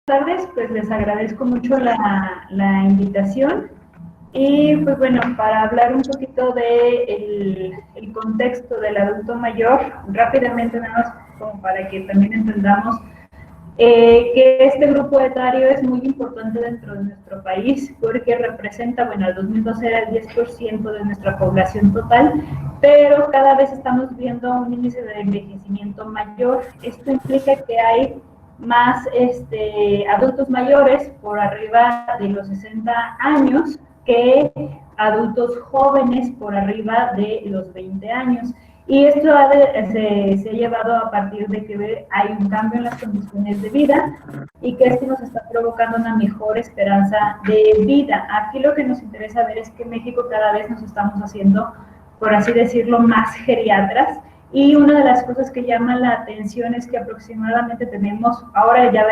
tardes, pues les agradezco mucho la invitación y pues bueno, para hablar un poquito de el contexto del adulto mayor, rápidamente nada más como para que también entendamos que este grupo etario es muy importante dentro de nuestro país porque representa, bueno, al 2012 era el 10% de nuestra población total, pero cada vez estamos viendo un índice de envejecimiento mayor. Esto implica que hay más adultos mayores por arriba de los 60 años que adultos jóvenes por arriba de los 20 años. Y esto se ha llevado a partir de que hay un cambio en las condiciones de vida y que esto nos está provocando una mejor esperanza de vida. Aquí lo que nos interesa ver es que en México cada vez nos estamos haciendo, por así decirlo, más geriatras. Y una de las cosas que llama la atención es que aproximadamente tenemos, ahora ya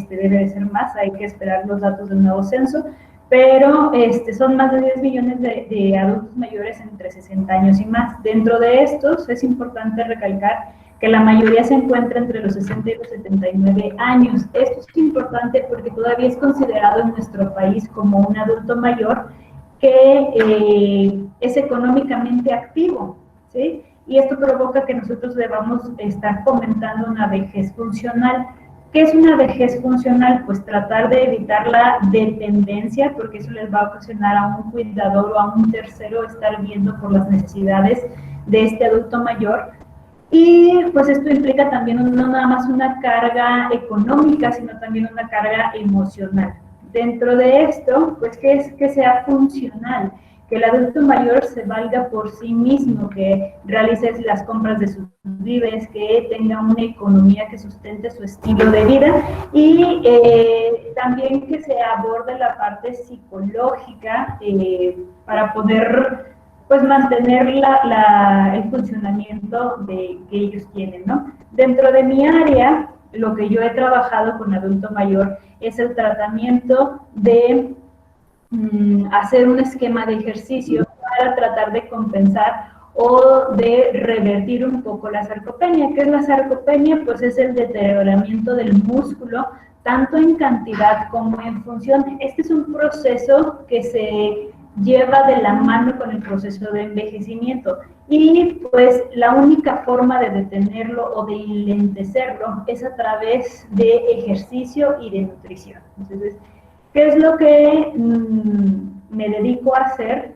debe de ser más, hay que esperar los datos del nuevo censo, pero son más de 10 millones de adultos mayores entre 60 años y más. Dentro de estos es importante recalcar que la mayoría se encuentra entre los 60 y los 79 años. Esto es importante porque todavía es considerado en nuestro país como un adulto mayor que es económicamente activo, ¿sí? Y esto provoca que nosotros debamos estar fomentando una vejez funcional. ¿Qué es una vejez funcional? Pues tratar de evitar la dependencia, porque eso les va a ocasionar a un cuidador o a un tercero estar viendo por las necesidades de este adulto mayor. Y pues esto implica también no nada más una carga económica, sino también una carga emocional. Dentro de esto, pues que es que sea funcional, que el adulto mayor se valga por sí mismo, que realice las compras de sus víveres, que tenga una economía que sustente su estilo de vida y también que se aborde la parte psicológica para poder pues mantener el funcionamiento que ellos tienen, ¿no? Dentro de mi área, lo que yo he trabajado con adulto mayor es el tratamiento de hacer un esquema de ejercicio para tratar de compensar o de revertir un poco la sarcopenia. ¿Qué es la sarcopenia? Pues es el deterioramiento del músculo, tanto en cantidad como en función. Este es un proceso que se lleva de la mano con el proceso de envejecimiento y pues la única forma de detenerlo o de lentecerlo es a través de ejercicio y de nutrición. Entonces, ¿qué es lo que me dedico a hacer?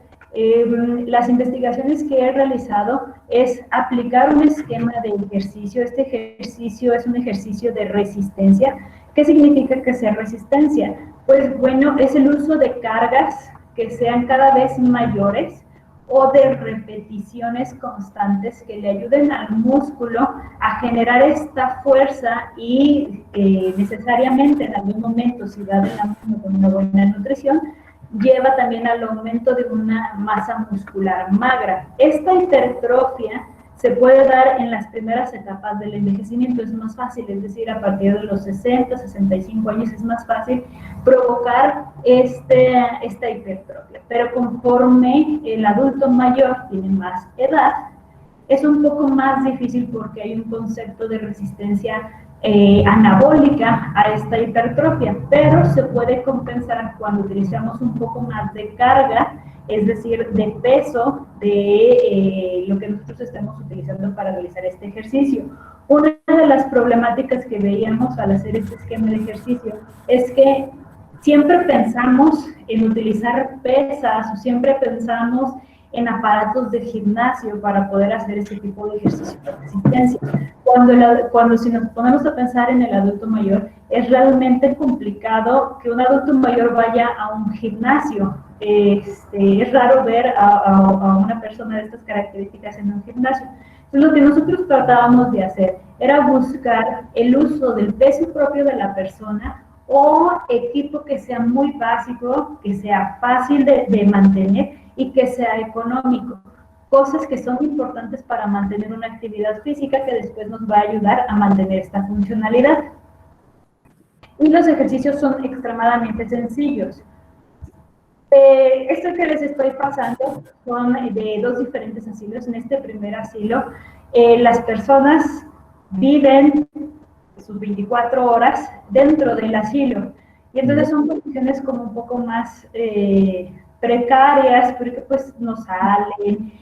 Las investigaciones que he realizado es aplicar un esquema de ejercicio. Este ejercicio es un ejercicio de resistencia. ¿Qué significa que sea resistencia? Pues bueno, es el uso de cargas que sean cada vez mayores o de repeticiones constantes que le ayuden al músculo a generar esta fuerza y necesariamente en algún momento, si va de la mano con una buena nutrición, lleva también al aumento de una masa muscular magra. Esta hipertrofia se puede dar en las primeras etapas del envejecimiento, es más fácil, es decir, a partir de los 60, 65 años es más fácil provocar esta hipertrofia. Pero conforme el adulto mayor tiene más edad, es un poco más difícil porque hay un concepto de resistencia anabólica a esta hipertrofia, pero se puede compensar cuando utilizamos un poco más de carga, es decir, de peso de lo que nosotros estamos utilizando para realizar este ejercicio. Una de las problemáticas que veíamos al hacer este esquema de ejercicio es que siempre pensamos en utilizar pesas o siempre pensamos en aparatos de gimnasio para poder hacer este tipo de ejercicio de resistencia. Cuando si nos ponemos a pensar en el adulto mayor, es realmente complicado que un adulto mayor vaya a un gimnasio. Es raro ver a una persona de estas características en un gimnasio. Entonces, lo que nosotros tratábamos de hacer era buscar el uso del peso propio de la persona o equipo que sea muy básico, que sea fácil de mantener y que sea económico. Cosas que son importantes para mantener una actividad física que después nos va a ayudar a mantener esta funcionalidad. Y los ejercicios son extremadamente sencillos. Esto que les estoy pasando son de dos diferentes asilos. En este primer asilo, las personas viven sus 24 horas dentro del asilo. y entonces son condiciones como un poco más precarias, porque pues no salen,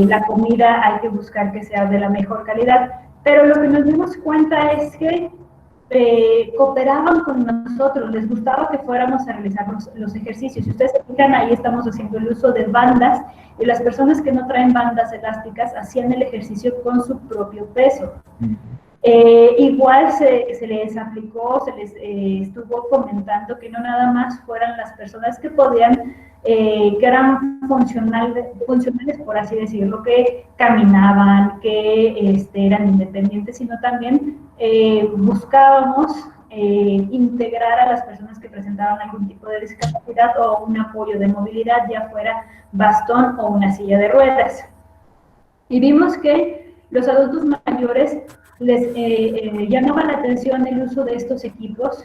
la comida hay que buscar que sea de la mejor calidad, pero lo que nos dimos cuenta es que cooperaban con nosotros, les gustaba que fuéramos a realizar los ejercicios. Si ustedes se fijan, ahí estamos haciendo el uso de bandas, y las personas que no traen bandas elásticas hacían el ejercicio con su propio peso. Igual se les aplicó, se les estuvo comentando que no nada más fueran las personas que podían, que eran funcionales, por así decirlo, que caminaban, que eran independientes, sino también buscábamos integrar a las personas que presentaban algún tipo de discapacidad o un apoyo de movilidad, ya fuera bastón o una silla de ruedas. Y vimos que los adultos mayores les llamaba la atención el uso de estos equipos,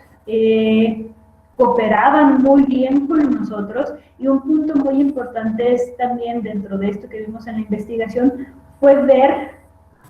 cooperaban muy bien con nosotros, y un punto muy importante es también dentro de esto que vimos en la investigación fue ver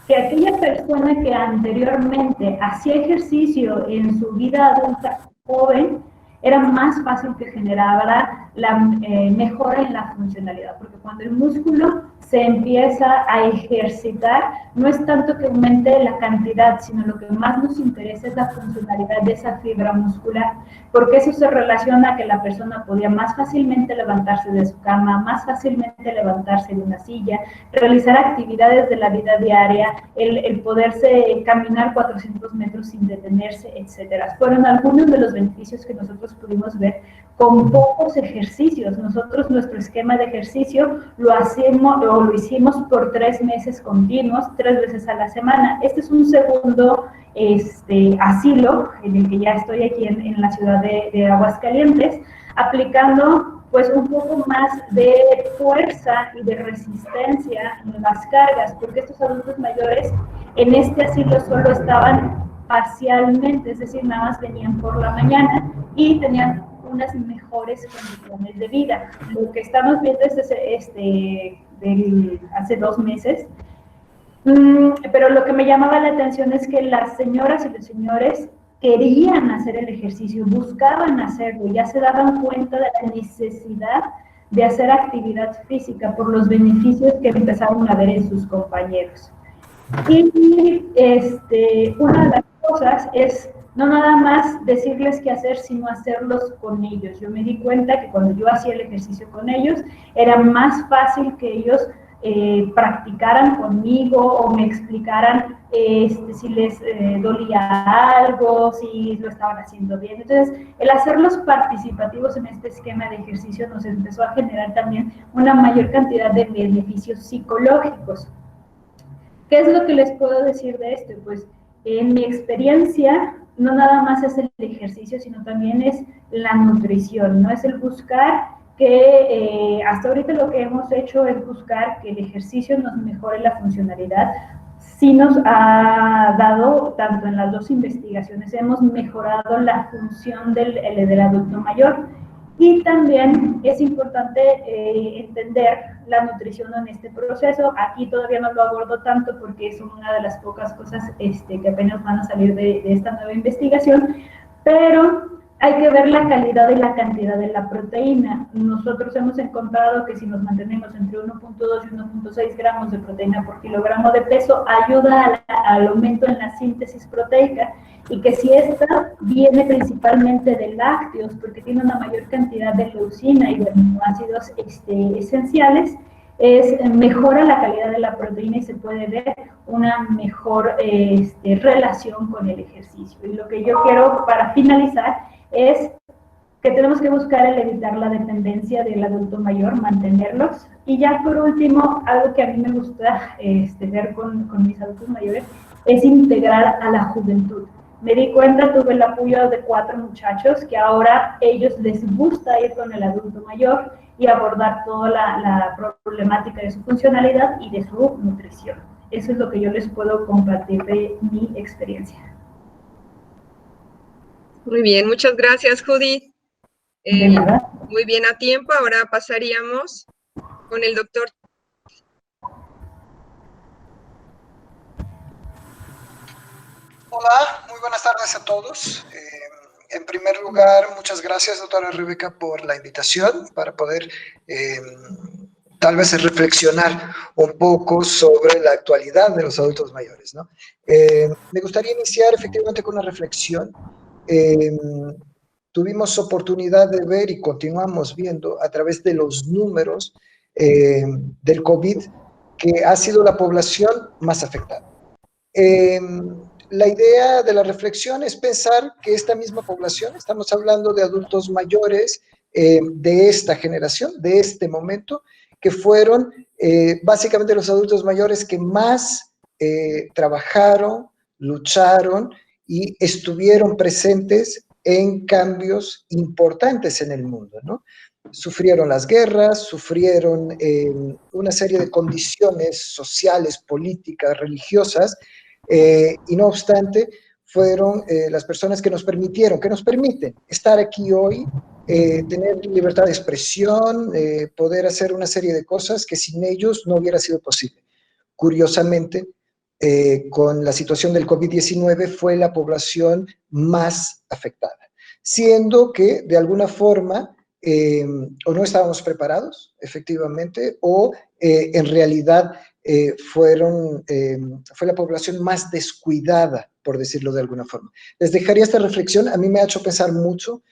que aquella persona que anteriormente hacía ejercicio en su vida adulta joven, era más fácil que generara la mejora en la funcionalidad, porque cuando el músculo se empieza a ejercitar, no es tanto que aumente la cantidad, sino lo que más nos interesa es la funcionalidad de esa fibra muscular, porque eso se relaciona a que la persona podía más fácilmente levantarse de su cama, más fácilmente levantarse de una silla, realizar actividades de la vida diaria, el poderse caminar 400 metros sin detenerse, etcétera. Fueron algunos de los beneficios que nosotros pudimos ver con pocos ejercicios. Nosotros nuestro esquema de ejercicio lo hicimos por 3 meses continuos, 3 veces a la semana. Este es un segundo asilo en el que ya estoy aquí en la ciudad de Aguascalientes, aplicando pues un poco más de fuerza y de resistencia en las cargas, porque estos adultos mayores en este asilo solo estaban parcialmente, es decir, nada más venían por la mañana y tenían unas mejores condiciones de vida. Lo que estamos viendo es hace 2 meses, pero lo que me llamaba la atención es que las señoras y los señores querían hacer el ejercicio, buscaban hacerlo, ya se daban cuenta de la necesidad de hacer actividad física por los beneficios que empezaron a ver en sus compañeros. Y una de las cosas es no nada más decirles qué hacer, sino hacerlos con ellos. Yo me di cuenta que cuando yo hacía el ejercicio con ellos, era más fácil que ellos practicaran conmigo o me explicaran si les dolía algo, si lo estaban haciendo bien. Entonces, el hacerlos participativos en este esquema de ejercicio nos empezó a generar también una mayor cantidad de beneficios psicológicos. ¿Qué es lo que les puedo decir de esto? Pues en mi experiencia, no nada más es el ejercicio, sino también es la nutrición, ¿no? Es el buscar que hasta ahorita lo que hemos hecho es buscar que el ejercicio nos mejore la funcionalidad. Sí nos ha dado, tanto en las 2 investigaciones, hemos mejorado la función del adulto mayor. Y también es importante entender la nutrición en este proceso. Aquí todavía no lo abordo tanto porque es una de las pocas cosas que apenas van a salir de esta nueva investigación, pero hay que ver la calidad y la cantidad de la proteína. Nosotros hemos encontrado que si nos mantenemos entre 1.2 y 1.6 gramos de proteína por kilogramo de peso, ayuda al aumento en la síntesis proteica, y que si esta viene principalmente de lácteos, porque tiene una mayor cantidad de leucina y de aminoácidos esenciales, mejora la calidad de la proteína y se puede ver una mejor relación con el ejercicio. Y lo que yo quiero para finalizar es que tenemos que buscar el evitar la dependencia del adulto mayor, mantenerlos. Y ya por último, algo que a mí me gusta ver con mis adultos mayores es integrar a la juventud. Me di cuenta, tuve el apoyo de 4 muchachos que ahora ellos les gusta ir con el adulto mayor y abordar toda la problemática de su funcionalidad y de su nutrición. Eso es lo que yo les puedo compartir de mi experiencia. Muy bien, muchas gracias, Judy. De nada. Muy bien a tiempo. Ahora pasaríamos con el doctor. Hola, muy buenas tardes a todos. En primer lugar, muchas gracias, doctora Rebeca, por la invitación para poder tal vez reflexionar un poco sobre la actualidad de los adultos mayores, ¿no? Me gustaría iniciar efectivamente con una reflexión. Tuvimos oportunidad de ver y continuamos viendo a través de los números del COVID que ha sido la población más afectada. La idea de la reflexión es pensar que esta misma población, estamos hablando de adultos mayores de esta generación, de este momento, que fueron básicamente los adultos mayores que más trabajaron, lucharon y estuvieron presentes en cambios importantes en el mundo, ¿no? Sufrieron las guerras, sufrieron una serie de condiciones sociales, políticas, religiosas, y no obstante, fueron las personas que nos permitieron, que nos permiten estar aquí hoy, tener libertad de expresión, poder hacer una serie de cosas que sin ellos no hubiera sido posible. Curiosamente, con la situación del COVID-19 fue la población más afectada, siendo que de alguna forma o no estábamos preparados, efectivamente, o en realidad fue la población más descuidada, por decirlo de alguna forma. Les dejaría esta reflexión, a mí me ha hecho pensar mucho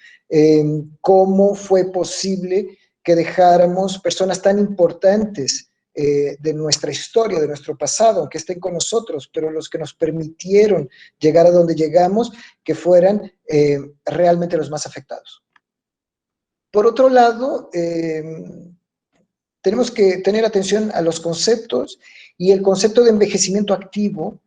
cómo fue posible que dejáramos personas tan importantes de nuestra historia, de nuestro pasado, aunque estén con nosotros, pero los que nos permitieron llegar a donde llegamos, que fueran realmente los más afectados. Por otro lado, tenemos que tener atención a los conceptos, y el concepto de envejecimiento activo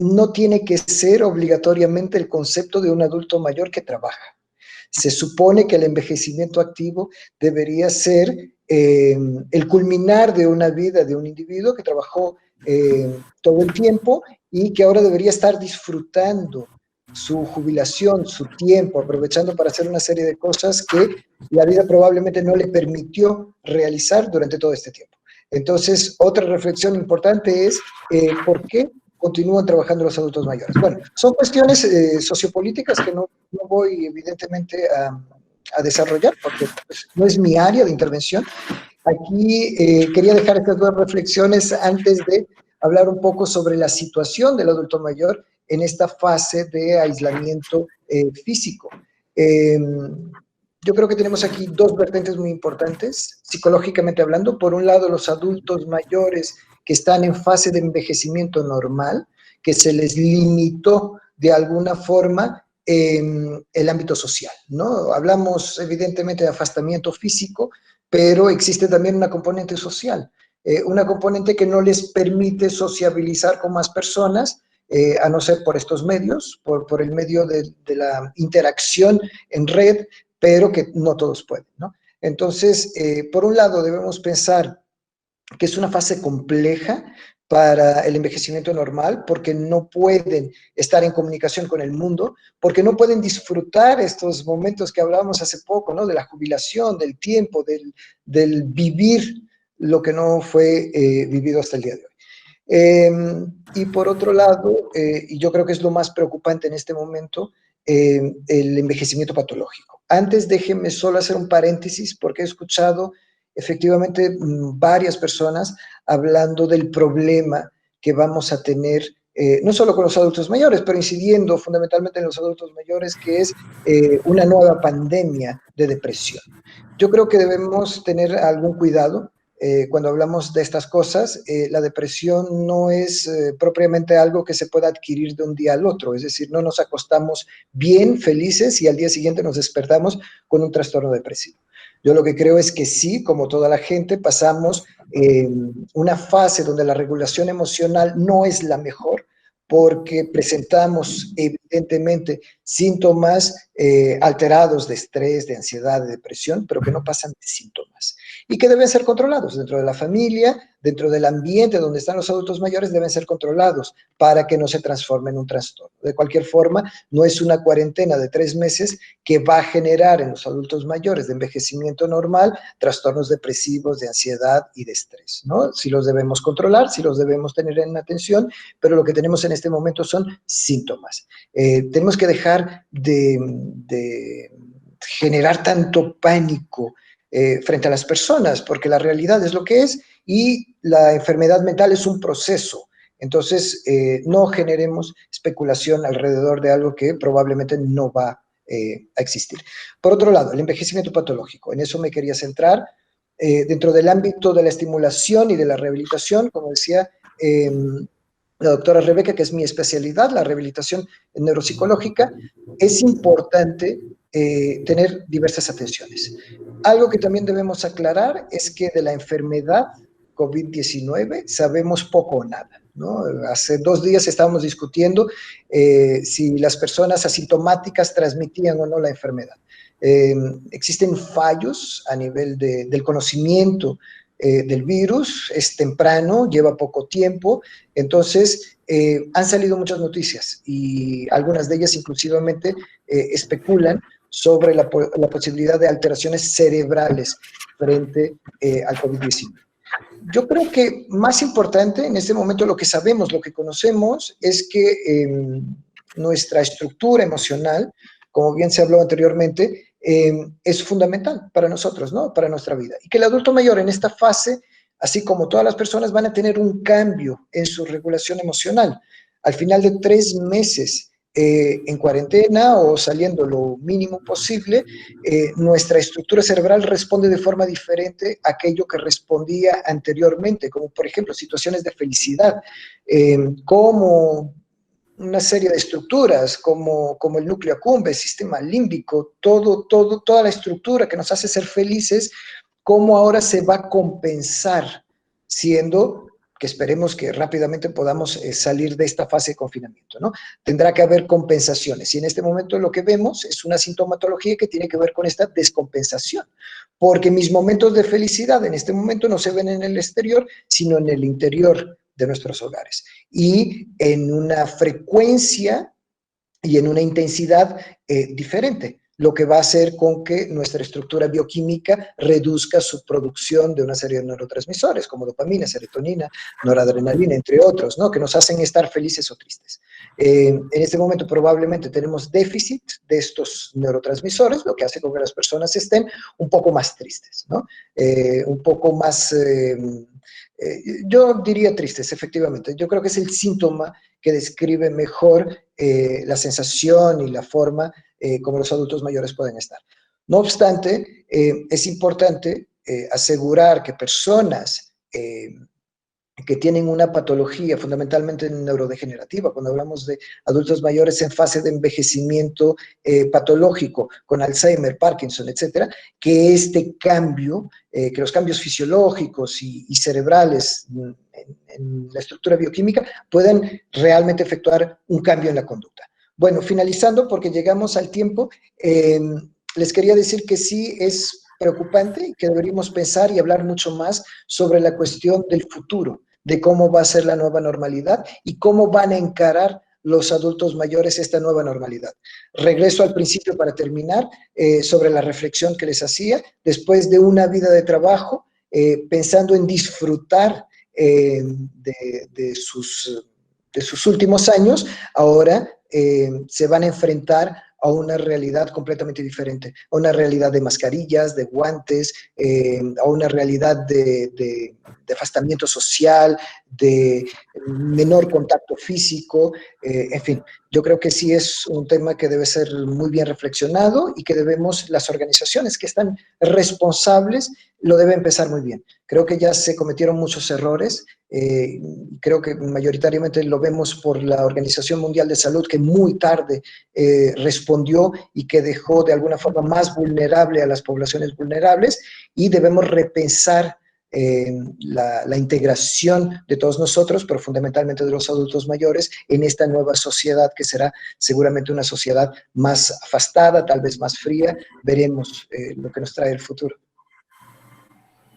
no tiene que ser obligatoriamente el concepto de un adulto mayor que trabaja. Se supone que el envejecimiento activo debería ser el culminar de una vida de un individuo que trabajó todo el tiempo y que ahora debería estar disfrutando su jubilación, su tiempo, aprovechando para hacer una serie de cosas que la vida probablemente no le permitió realizar durante todo este tiempo. Entonces, otra reflexión importante es ¿por qué continúan trabajando los adultos mayores? Bueno, son cuestiones sociopolíticas que no voy evidentemente a desarrollar porque pues, no es mi área de intervención. Aquí quería dejar estas dos reflexiones antes de hablar un poco sobre la situación del adulto mayor en esta fase de aislamiento físico. Yo creo que tenemos aquí dos vertientes muy importantes, psicológicamente hablando. Por un lado, los adultos mayores que están en fase de envejecimiento normal, que se les limitó de alguna forma el ámbito social, ¿no? Hablamos evidentemente de afastamiento físico, pero existe también una componente social, una componente que no les permite sociabilizar con más personas, a no ser por estos medios, por el medio de la interacción en red, pero que no todos pueden, ¿no? Entonces, por un lado debemos pensar que es una fase compleja para el envejecimiento normal, porque no pueden estar en comunicación con el mundo, porque no pueden disfrutar estos momentos que hablábamos hace poco, ¿no? De la jubilación, del tiempo, del vivir lo que no fue vivido hasta el día de hoy. Y por otro lado, y yo creo que es lo más preocupante en este momento, el envejecimiento patológico. Antes déjenme solo hacer un paréntesis, porque he escuchado efectivamente varias personas hablando del problema que vamos a tener, no solo con los adultos mayores, pero incidiendo fundamentalmente en los adultos mayores, que es una nueva pandemia de depresión. Yo creo que debemos tener algún cuidado cuando hablamos de estas cosas. La depresión no es propiamente algo que se pueda adquirir de un día al otro, es decir, no nos acostamos bien, felices, y al día siguiente nos despertamos con un trastorno depresivo. Yo lo que creo es que sí, como toda la gente, pasamos una fase donde la regulación emocional no es la mejor, porque presentamos evidentemente síntomas alterados de estrés, de ansiedad, de depresión, pero que no pasan de síntomas y que deben ser controlados dentro de la familia, dentro del ambiente donde están los adultos mayores, deben ser controlados para que no se transforme en un trastorno. De cualquier forma, no es una cuarentena de 3 meses que va a generar en los adultos mayores de envejecimiento normal trastornos depresivos, de ansiedad y de estrés, ¿no? Sí los debemos controlar, sí los debemos tener en atención, pero lo que tenemos en este momento son síntomas. Tenemos que dejar de generar tanto pánico frente a las personas, porque la realidad es lo que es y la enfermedad mental es un proceso. Entonces, no generemos especulación alrededor de algo que probablemente no va a existir. Por otro lado, el envejecimiento patológico, en eso me quería centrar. Dentro del ámbito de la estimulación y de la rehabilitación, como decía la doctora Rebeca, que es mi especialidad, la rehabilitación neuropsicológica, es importante tener diversas atenciones. Algo que también debemos aclarar es que de la enfermedad COVID-19 sabemos poco o nada, ¿no? Hace 2 días estábamos discutiendo si las personas asintomáticas transmitían o no la enfermedad. Existen fallos a nivel del conocimiento del virus, es temprano, lleva poco tiempo, entonces han salido muchas noticias y algunas de ellas inclusivamente especulan sobre la posibilidad de alteraciones cerebrales frente al COVID-19. Yo creo que más importante en este momento lo que sabemos, lo que conocemos, es que nuestra estructura emocional, como bien se habló anteriormente, es fundamental para nosotros, ¿no? Para nuestra vida. Y que el adulto mayor en esta fase, así como todas las personas, van a tener un cambio en su regulación emocional. Al final de 3 meses en cuarentena o saliendo lo mínimo posible, nuestra estructura cerebral responde de forma diferente a aquello que respondía anteriormente, como por ejemplo situaciones de felicidad, como una serie de estructuras como el núcleo accumbens, el sistema límbico, toda la estructura que nos hace ser felices, cómo ahora se va a compensar, siendo que esperemos que rápidamente podamos salir de esta fase de confinamiento, ¿no? Tendrá que haber compensaciones y en este momento lo que vemos es una sintomatología que tiene que ver con esta descompensación, porque mis momentos de felicidad en este momento no se ven en el exterior, sino en el interior de nuestros hogares y en una frecuencia y en una intensidad diferente, lo que va a hacer con que nuestra estructura bioquímica reduzca su producción de una serie de neurotransmisores, como dopamina, serotonina, noradrenalina, entre otros, ¿no? Que nos hacen estar felices o tristes. En este momento probablemente tenemos déficit de estos neurotransmisores, lo que hace con que las personas estén un poco más tristes, ¿no? Un poco más... yo diría tristes, efectivamente. Yo creo que es el síntoma que describe mejor la sensación y la forma como los adultos mayores pueden estar. No obstante, es importante asegurar que personas que tienen una patología fundamentalmente neurodegenerativa, cuando hablamos de adultos mayores en fase de envejecimiento patológico, con Alzheimer, Parkinson, etcétera, que este cambio, que los cambios fisiológicos y cerebrales en la estructura bioquímica puedan realmente efectuar un cambio en la conducta. Bueno, finalizando, porque llegamos al tiempo, les quería decir que sí es preocupante y que deberíamos pensar y hablar mucho más sobre la cuestión del futuro, de cómo va a ser la nueva normalidad y cómo van a encarar los adultos mayores esta nueva normalidad. Regreso al principio para terminar sobre la reflexión que les hacía. Después de una vida de trabajo, pensando en disfrutar de sus últimos años, ahora se van a enfrentar a una realidad completamente diferente, a una realidad de mascarillas, de guantes, a una realidad de afastamiento social, de menor contacto físico, en fin, yo creo que sí es un tema que debe ser muy bien reflexionado y que debemos, las organizaciones que están responsables, lo deben empezar muy bien. Creo que ya se cometieron muchos errores, creo que mayoritariamente lo vemos por la Organización Mundial de Salud, que muy tarde respondió y que dejó de alguna forma más vulnerable a las poblaciones vulnerables, y debemos repensar la integración de todos nosotros, pero fundamentalmente de los adultos mayores, en esta nueva sociedad que será seguramente una sociedad más afastada, tal vez más fría. Veremos lo que nos trae el futuro.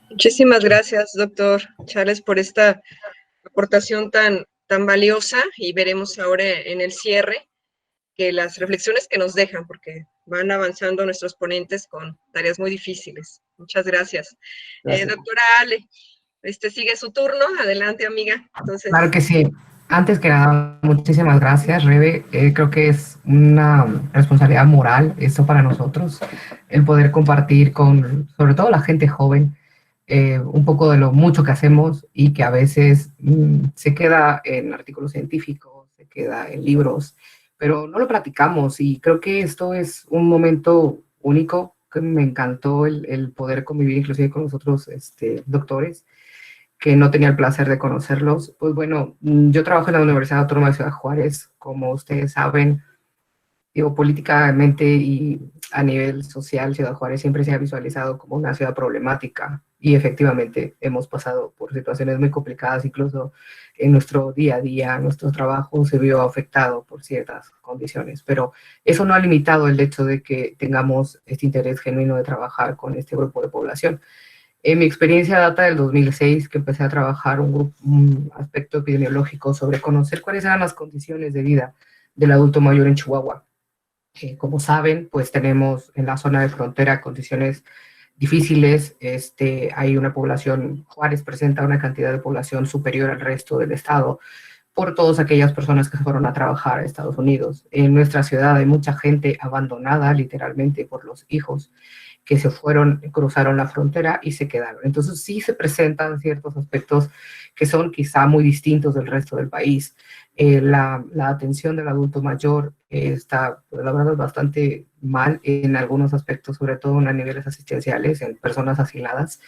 Muchísimas gracias, doctor Charles, por esta aportación tan valiosa, y veremos ahora en el cierre que las reflexiones que nos dejan, porque van avanzando nuestros ponentes con tareas muy difíciles. Muchas gracias. Doctora Ale, sigue su turno. Adelante, amiga. Entonces... Claro que sí. Antes que nada, muchísimas gracias, Rebe. Creo que es una responsabilidad moral esto para nosotros, el poder compartir con, sobre todo la gente joven, un poco de lo mucho que hacemos y que a veces se queda en artículos científicos, se queda en libros, pero no lo platicamos y creo que esto es un momento único, que me encantó el poder convivir inclusive con los otros doctores que no tenía el placer de conocerlos. Pues bueno, yo trabajo en la Universidad Autónoma de Ciudad Juárez, como ustedes saben, digo, políticamente y a nivel social, Ciudad Juárez siempre se ha visualizado como una ciudad problemática y efectivamente hemos pasado por situaciones muy complicadas, incluso en nuestro día a día, nuestro trabajo se vio afectado por ciertas condiciones, pero eso no ha limitado el hecho de que tengamos este interés genuino de trabajar con este grupo de población. Mi experiencia data del 2006, que empecé a trabajar un aspecto epidemiológico sobre conocer cuáles eran las condiciones de vida del adulto mayor en Chihuahua. Como saben, pues tenemos en la zona de frontera condiciones difíciles. Hay una población, Juárez presenta una cantidad de población superior al resto del estado por todas aquellas personas que se fueron a trabajar a Estados Unidos. En nuestra ciudad hay mucha gente abandonada literalmente por los hijos que se fueron, cruzaron la frontera y se quedaron. Entonces sí se presentan ciertos aspectos que son quizá muy distintos del resto del país. La atención del adulto mayor está, la verdad, bastante mal en algunos aspectos, sobre todo en niveles asistenciales, en personas asiladas.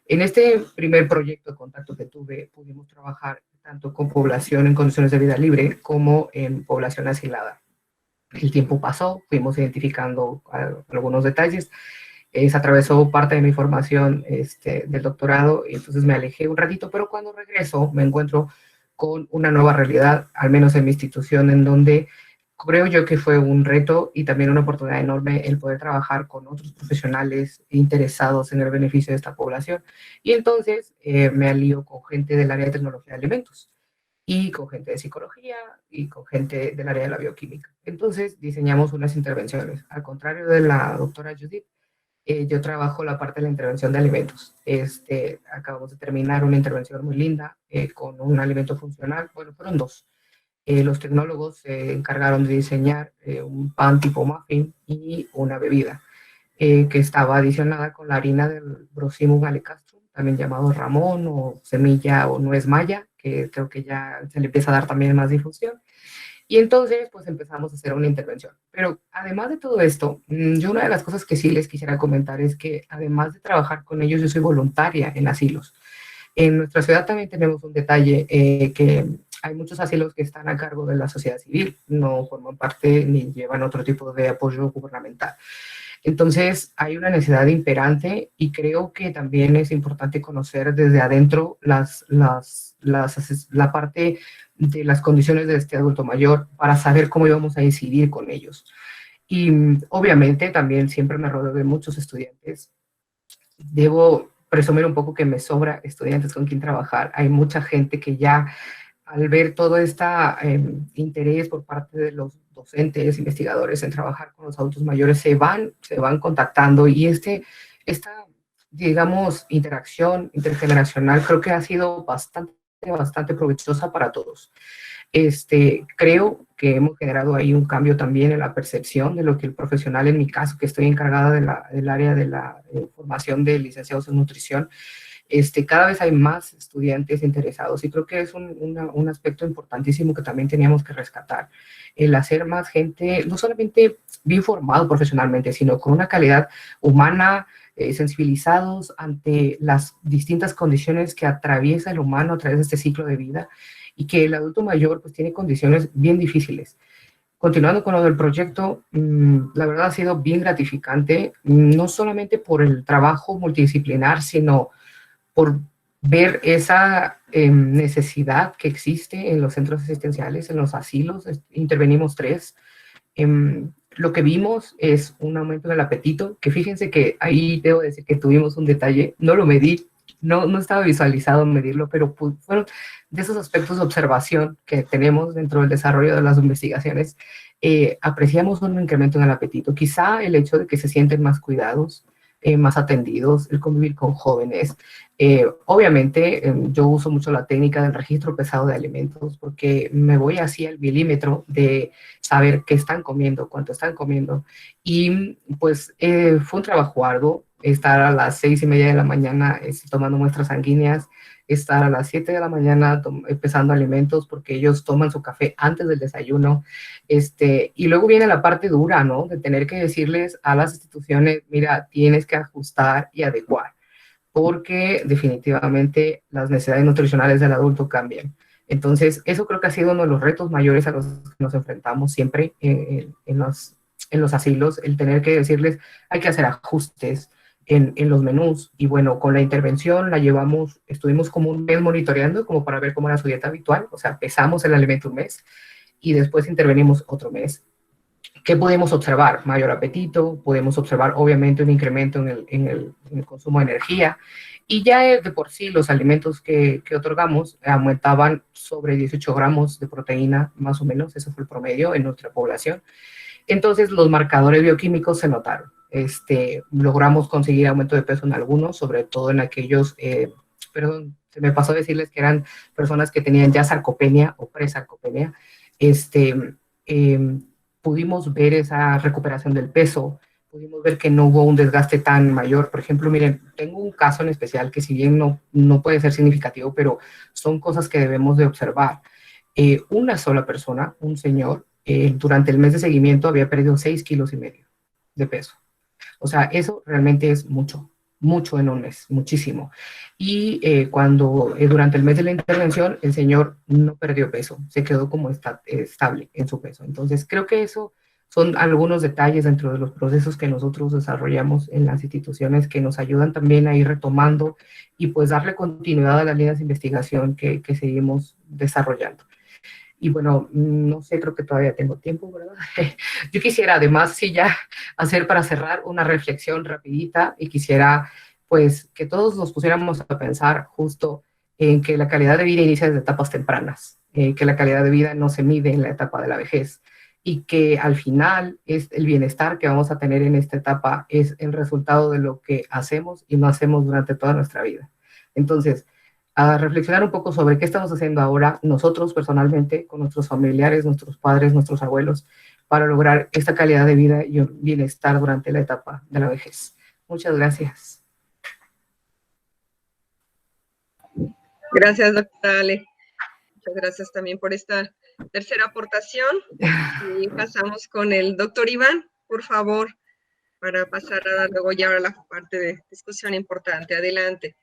En este primer proyecto de contacto que tuve, pudimos trabajar tanto con población en condiciones de vida libre como en población asilada. El tiempo pasó, fuimos identificando algunos detalles, se atravesó parte de mi formación del doctorado y entonces me alejé un ratito, pero cuando regreso me encuentro con una nueva realidad, al menos en mi institución, en donde creo yo que fue un reto y también una oportunidad enorme el poder trabajar con otros profesionales interesados en el beneficio de esta población. Y entonces me alío con gente del área de tecnología de alimentos y con gente de psicología y con gente del área de la bioquímica. Entonces diseñamos unas intervenciones. Al contrario de la doctora Judith, yo trabajo la parte de la intervención de alimentos. Acabamos de terminar una intervención muy linda con un alimento funcional. Bueno, fueron dos. Los tecnólogos se encargaron de diseñar un pan tipo muffin y una bebida que estaba adicionada con la harina del Brosimum galecastrum, también llamado Ramón o semilla o nuez maya, que creo que ya se le empieza a dar también más difusión. Y entonces, pues empezamos a hacer una intervención. Pero además de todo esto, yo una de las cosas que sí les quisiera comentar es que además de trabajar con ellos, yo soy voluntaria en asilos. En nuestra ciudad también tenemos un detalle que hay muchos asilos que están a cargo de la sociedad civil, no forman parte ni llevan otro tipo de apoyo gubernamental. Entonces, hay una necesidad imperante y creo que también es importante conocer desde adentro la parte de las condiciones de este adulto mayor para saber cómo íbamos a incidir con ellos. Y obviamente también siempre me rodeo de muchos estudiantes. Debo presumir un poco que me sobra estudiantes con quien trabajar. Hay mucha gente que ya al ver todo este interés por parte de los docentes, investigadores en trabajar con los adultos mayores, se van contactando y esta, digamos, interacción intergeneracional creo que ha sido bastante provechosa para todos. Creo que hemos generado ahí un cambio también en la percepción de lo que el profesional, en mi caso, que estoy encargada del área de la formación de licenciados en nutrición, cada vez hay más estudiantes interesados y creo que es un aspecto importantísimo que también teníamos que rescatar, el hacer más gente, no solamente bien formado profesionalmente, sino con una calidad humana, sensibilizados ante las distintas condiciones que atraviesa el humano a través de este ciclo de vida y que el adulto mayor pues tiene condiciones bien difíciles. Continuando con lo del proyecto, la verdad ha sido bien gratificante, no solamente por el trabajo multidisciplinar, sino por ver esa necesidad que existe en los centros asistenciales, en los asilos. Intervenimos 3. Lo que vimos es un aumento del apetito, que fíjense que ahí debo decir que tuvimos un detalle, no lo medí, no estaba visualizado medirlo, pero fueron de esos aspectos de observación que tenemos dentro del desarrollo de las investigaciones. Apreciamos un incremento en el apetito, quizá el hecho de que se sienten más cuidados, más atendidos, el convivir con jóvenes. Obviamente, yo uso mucho la técnica del registro pesado de alimentos porque me voy así al milímetro de saber qué están comiendo, cuánto están comiendo. Y pues fue un trabajo arduo estar a las 6:30 de la mañana tomando muestras sanguíneas, estar a las 7 de la mañana pesando alimentos porque ellos toman su café antes del desayuno. Y luego viene la parte dura, ¿no? De tener que decirles a las instituciones, mira, tienes que ajustar y adecuar, porque definitivamente las necesidades nutricionales del adulto cambian. Entonces, eso creo que ha sido uno de los retos mayores a los que nos enfrentamos siempre en los asilos, el tener que decirles, hay que hacer ajustes en los menús. Y bueno, con la intervención estuvimos como un mes monitoreando, como para ver cómo era su dieta habitual, o sea, pesamos el alimento un mes y después intervenimos otro mes. ¿Qué podemos observar? Mayor apetito, podemos observar obviamente un incremento en el consumo de energía, y ya de por sí los alimentos que otorgamos aumentaban sobre 18 gramos de proteína, más o menos, ese fue el promedio en nuestra población. Entonces los marcadores bioquímicos se notaron. Logramos conseguir aumento de peso en algunos, sobre todo en aquellos, perdón, se me pasó decirles que eran personas que tenían ya sarcopenia o presarcopenia. Pudimos ver esa recuperación del peso, pudimos ver que no hubo un desgaste tan mayor. Por ejemplo, miren, tengo un caso en especial que si bien no puede ser significativo, pero son cosas que debemos de observar. Una sola persona, un señor, durante el mes de seguimiento había perdido 6,5 kilos de peso. O sea, eso realmente es mucho en un mes, muchísimo. Y cuando durante el mes de la intervención el señor no perdió peso, se quedó como estable en su peso. Entonces creo que eso son algunos detalles dentro de los procesos que nosotros desarrollamos en las instituciones que nos ayudan también a ir retomando y pues darle continuidad a las líneas de investigación que seguimos desarrollando. Y bueno, no sé, creo que todavía tengo tiempo, ¿verdad? Yo quisiera además, sí, ya hacer para cerrar una reflexión rapidita, y quisiera pues que todos nos pusiéramos a pensar justo en que la calidad de vida inicia desde etapas tempranas, que la calidad de vida no se mide en la etapa de la vejez, y que al final es el bienestar que vamos a tener en esta etapa es el resultado de lo que hacemos y no hacemos durante toda nuestra vida. Entonces, a reflexionar un poco sobre qué estamos haciendo ahora nosotros personalmente, con nuestros familiares, nuestros padres, nuestros abuelos, para lograr esta calidad de vida y un bienestar durante la etapa de la vejez. Muchas gracias. Gracias, doctora Ale. Muchas gracias también por esta tercera aportación. Y pasamos con el doctor Iván, por favor, para pasar a dar luego ya a la parte de discusión importante. Adelante.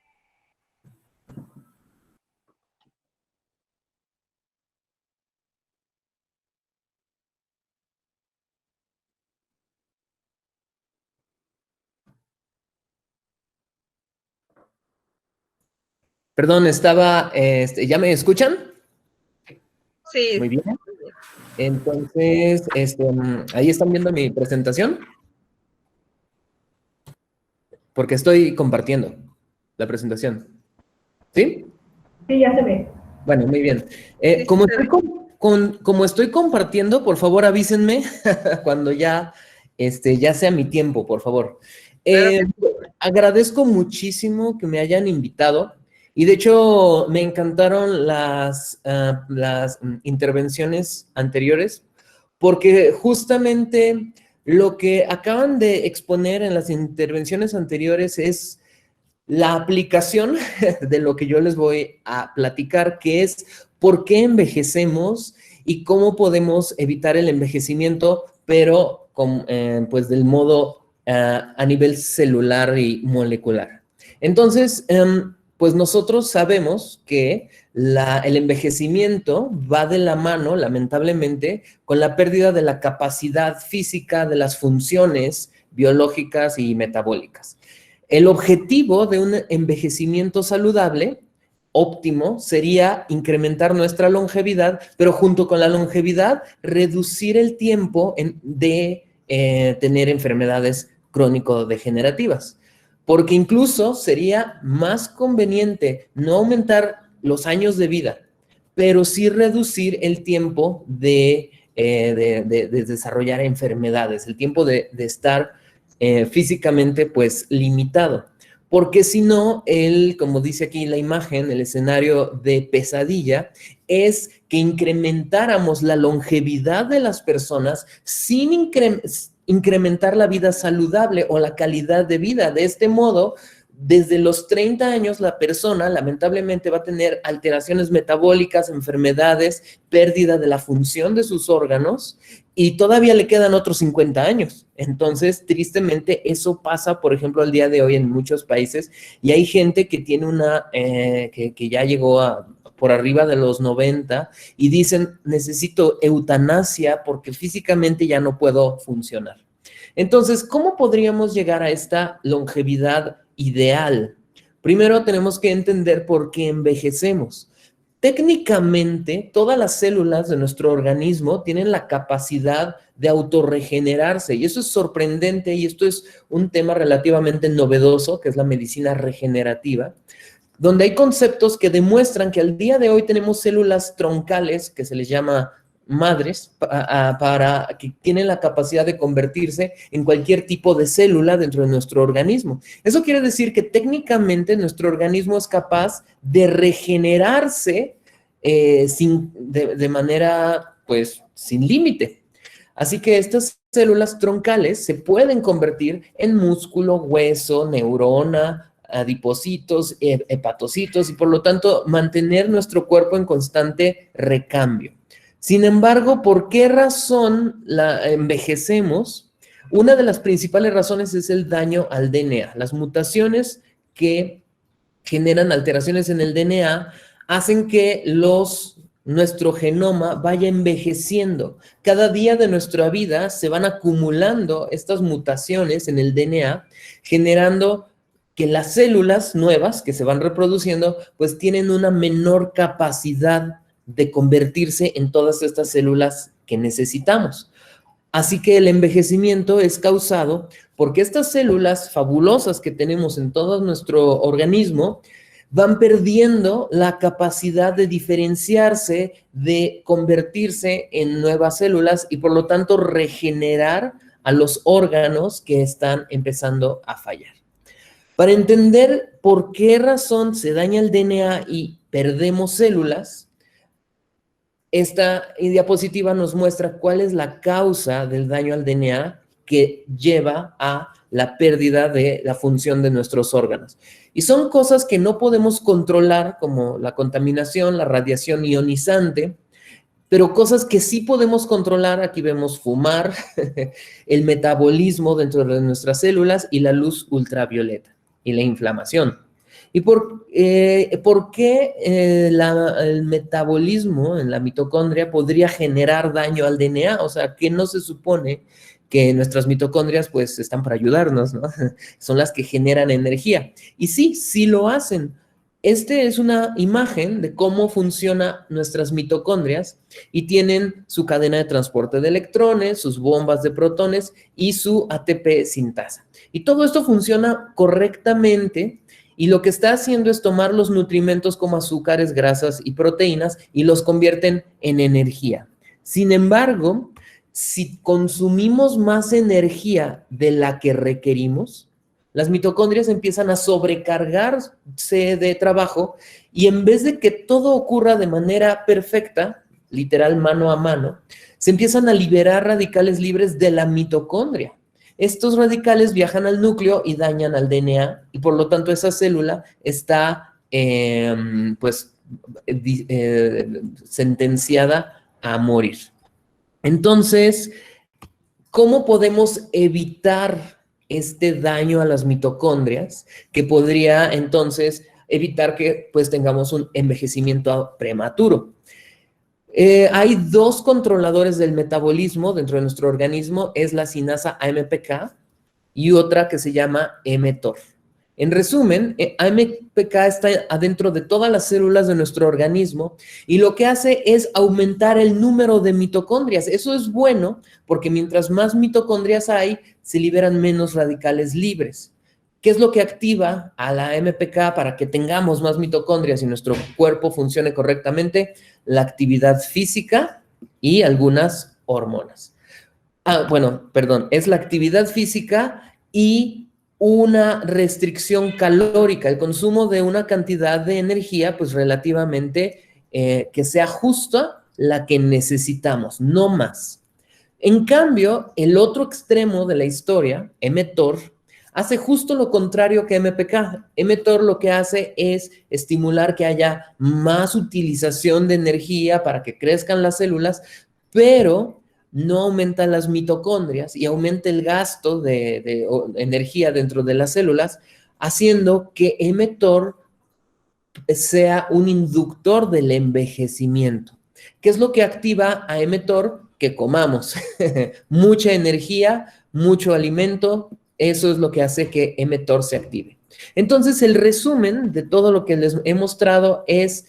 Perdón, ¿ya me escuchan? Sí. Muy bien. Entonces, ¿ahí están viendo mi presentación? Porque estoy compartiendo la presentación. ¿Sí? Sí, ya se ve. Bueno, muy bien. Como estoy compartiendo, por favor avísenme cuando ya sea mi tiempo, por favor. Agradezco muchísimo que me hayan invitado. Y de hecho, me encantaron las intervenciones anteriores, porque justamente lo que acaban de exponer en las intervenciones anteriores es la aplicación de lo que yo les voy a platicar, que es por qué envejecemos y cómo podemos evitar el envejecimiento, pero pues del modo a nivel celular y molecular. Entonces, pues nosotros sabemos que el envejecimiento va de la mano, lamentablemente, con la pérdida de la capacidad física de las funciones biológicas y metabólicas. El objetivo de un envejecimiento saludable, óptimo, sería incrementar nuestra longevidad, pero junto con la longevidad, reducir el tiempo de tener enfermedades crónico-degenerativas. Porque incluso sería más conveniente no aumentar los años de vida, pero sí reducir el tiempo de desarrollar enfermedades, el tiempo de estar físicamente pues limitado. Porque si no, como dice aquí la imagen, el escenario de pesadilla es que incrementáramos la longevidad de las personas sin incrementar la vida saludable o la calidad de vida. De este modo, desde los 30 años la persona lamentablemente va a tener alteraciones metabólicas, enfermedades, pérdida de la función de sus órganos y todavía le quedan otros 50 años. Entonces, tristemente, eso pasa, por ejemplo, al día de hoy en muchos países y hay gente que tiene que ya llegó por arriba de los 90 y dicen, necesito eutanasia porque físicamente ya no puedo funcionar. Entonces, ¿cómo podríamos llegar a esta longevidad ideal? Primero tenemos que entender por qué envejecemos. Técnicamente, todas las células de nuestro organismo tienen la capacidad de autorregenerarse y eso es sorprendente y esto es un tema relativamente novedoso que es la medicina regenerativa, donde hay conceptos que demuestran que al día de hoy tenemos células troncales que se les llama madres que tienen la capacidad de convertirse en cualquier tipo de célula dentro de nuestro organismo. Eso quiere decir que técnicamente nuestro organismo es capaz de regenerarse de manera, pues, sin límite. Así que estas células troncales se pueden convertir en músculo, hueso, neurona, adipocitos, hepatocitos y por lo tanto mantener nuestro cuerpo en constante recambio. Sin embargo, ¿por qué razón envejecemos? Una de las principales razones es el daño al DNA. Las mutaciones que generan alteraciones en el DNA hacen que nuestro genoma vaya envejeciendo. Cada día de nuestra vida se van acumulando estas mutaciones en el DNA, generando que las células nuevas que se van reproduciendo, pues tienen una menor capacidad de convertirse en todas estas células que necesitamos. Así que el envejecimiento es causado porque estas células fabulosas que tenemos en todo nuestro organismo van perdiendo la capacidad de diferenciarse, de convertirse en nuevas células y por lo tanto regenerar a los órganos que están empezando a fallar. Para entender por qué razón se daña el DNA y perdemos células, esta diapositiva nos muestra cuál es la causa del daño al DNA que lleva a la pérdida de la función de nuestros órganos. Y son cosas que no podemos controlar, como la contaminación, la radiación ionizante, pero cosas que sí podemos controlar. Aquí vemos fumar, el metabolismo dentro de nuestras células y la luz ultravioleta y la inflamación. ¿Y por qué el metabolismo en la mitocondria podría generar daño al DNA? O sea, que no se supone que nuestras mitocondrias pues están para ayudarnos, ¿no? Son las que generan energía. Y sí, sí lo hacen. Este es una imagen de cómo funcionan nuestras mitocondrias y tienen su cadena de transporte de electrones, sus bombas de protones y su ATP sintasa. Y todo esto funciona correctamente. Y lo que está haciendo es tomar los nutrimentos como azúcares, grasas y proteínas y los convierten en energía. Sin embargo, si consumimos más energía de la que requerimos, las mitocondrias empiezan a sobrecargarse de trabajo y en vez de que todo ocurra de manera perfecta, literal mano a mano, se empiezan a liberar radicales libres de la mitocondria. Estos radicales viajan al núcleo y dañan al DNA y por lo tanto esa célula está sentenciada a morir. Entonces, ¿cómo podemos evitar este daño a las mitocondrias que podría entonces evitar que pues tengamos un envejecimiento prematuro? Hay dos controladores del metabolismo dentro de nuestro organismo, es la sinasa AMPK y otra que se llama mTOR. En resumen, AMPK está adentro de todas las células de nuestro organismo y lo que hace es aumentar el número de mitocondrias. Eso es bueno porque mientras más mitocondrias hay, se liberan menos radicales libres. ¿Qué es lo que activa a la AMPK para que tengamos más mitocondrias y nuestro cuerpo funcione correctamente? La actividad física y algunas hormonas. Es la actividad física y una restricción calórica, el consumo de una cantidad de energía, pues relativamente que sea justa la que necesitamos, no más. En cambio, el otro extremo de la historia, mTOR, hace justo lo contrario que MPK. mTOR lo que hace es estimular que haya más utilización de energía para que crezcan las células, pero no aumenta las mitocondrias y aumenta el gasto de energía dentro de las células, haciendo que mTOR sea un inductor del envejecimiento. ¿Qué es lo que activa a mTOR? Que comamos mucha energía, mucho alimento, eso es lo que hace que mTOR se active. Entonces, el resumen de todo lo que les he mostrado es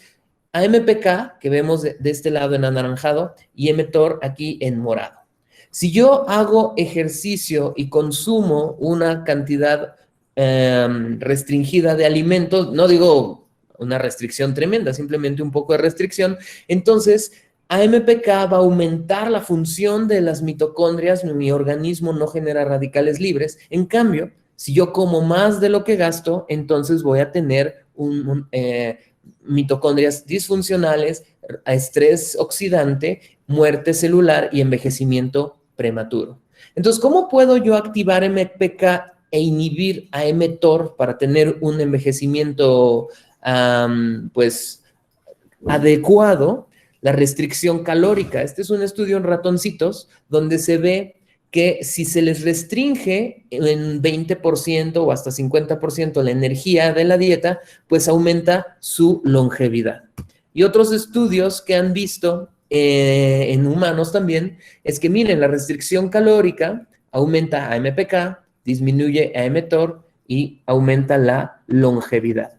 AMPK, que vemos de este lado en anaranjado, y mTOR aquí en morado. Si yo hago ejercicio y consumo una cantidad restringida de alimentos, no digo una restricción tremenda, simplemente un poco de restricción, entonces AMPK va a aumentar la función de las mitocondrias, mi organismo no genera radicales libres. En cambio, si yo como más de lo que gasto, entonces voy a tener mitocondrias disfuncionales, estrés oxidante, muerte celular y envejecimiento prematuro. Entonces, ¿cómo puedo yo activar MPK e inhibir a mTOR para tener un envejecimiento pues adecuado? La restricción calórica. Este es un estudio en ratoncitos donde se ve que si se les restringe en 20% o hasta 50% la energía de la dieta, pues aumenta su longevidad. Y otros estudios que han visto en humanos también es que, miren, la restricción calórica aumenta a MPK, disminuye a mTOR y aumenta la longevidad.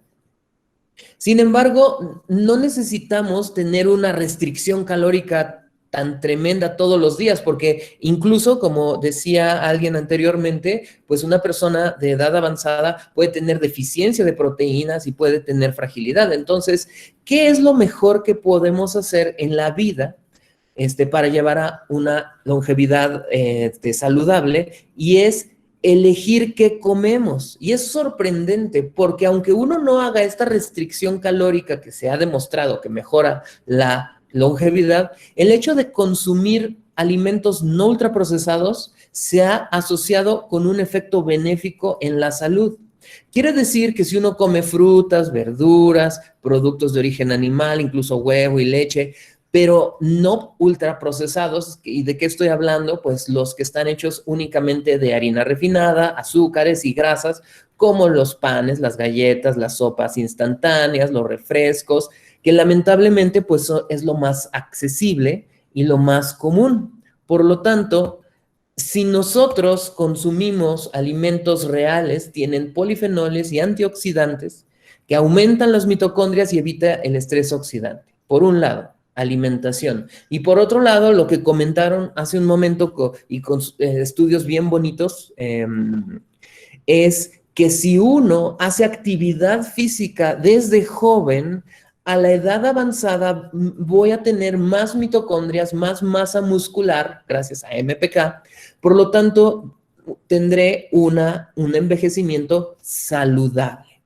Sin embargo, no necesitamos tener una restricción calórica tan tremenda todos los días, porque incluso, como decía alguien anteriormente, pues una persona de edad avanzada puede tener deficiencia de proteínas y puede tener fragilidad. Entonces, ¿qué es lo mejor que podemos hacer en la vida para llevar a una longevidad saludable? Y es elegir qué comemos. Y es sorprendente porque aunque uno no haga esta restricción calórica que se ha demostrado que mejora la longevidad, el hecho de consumir alimentos no ultraprocesados se ha asociado con un efecto benéfico en la salud. Quiere decir que si uno come frutas, verduras, productos de origen animal, incluso huevo y leche, pero no ultraprocesados. ¿Y de qué estoy hablando? Pues los que están hechos únicamente de harina refinada, azúcares y grasas, como los panes, las galletas, las sopas instantáneas, los refrescos, que lamentablemente pues es lo más accesible y lo más común. Por lo tanto, si nosotros consumimos alimentos reales, tienen polifenoles y antioxidantes que aumentan las mitocondrias y evita el estrés oxidante. Por un lado, alimentación. Y por otro lado, lo que comentaron hace un momento y con estudios bien bonitos, es que si uno hace actividad física desde joven, a la edad avanzada voy a tener más mitocondrias, más masa muscular, gracias a MPK. Por lo tanto, tendré un envejecimiento saludable.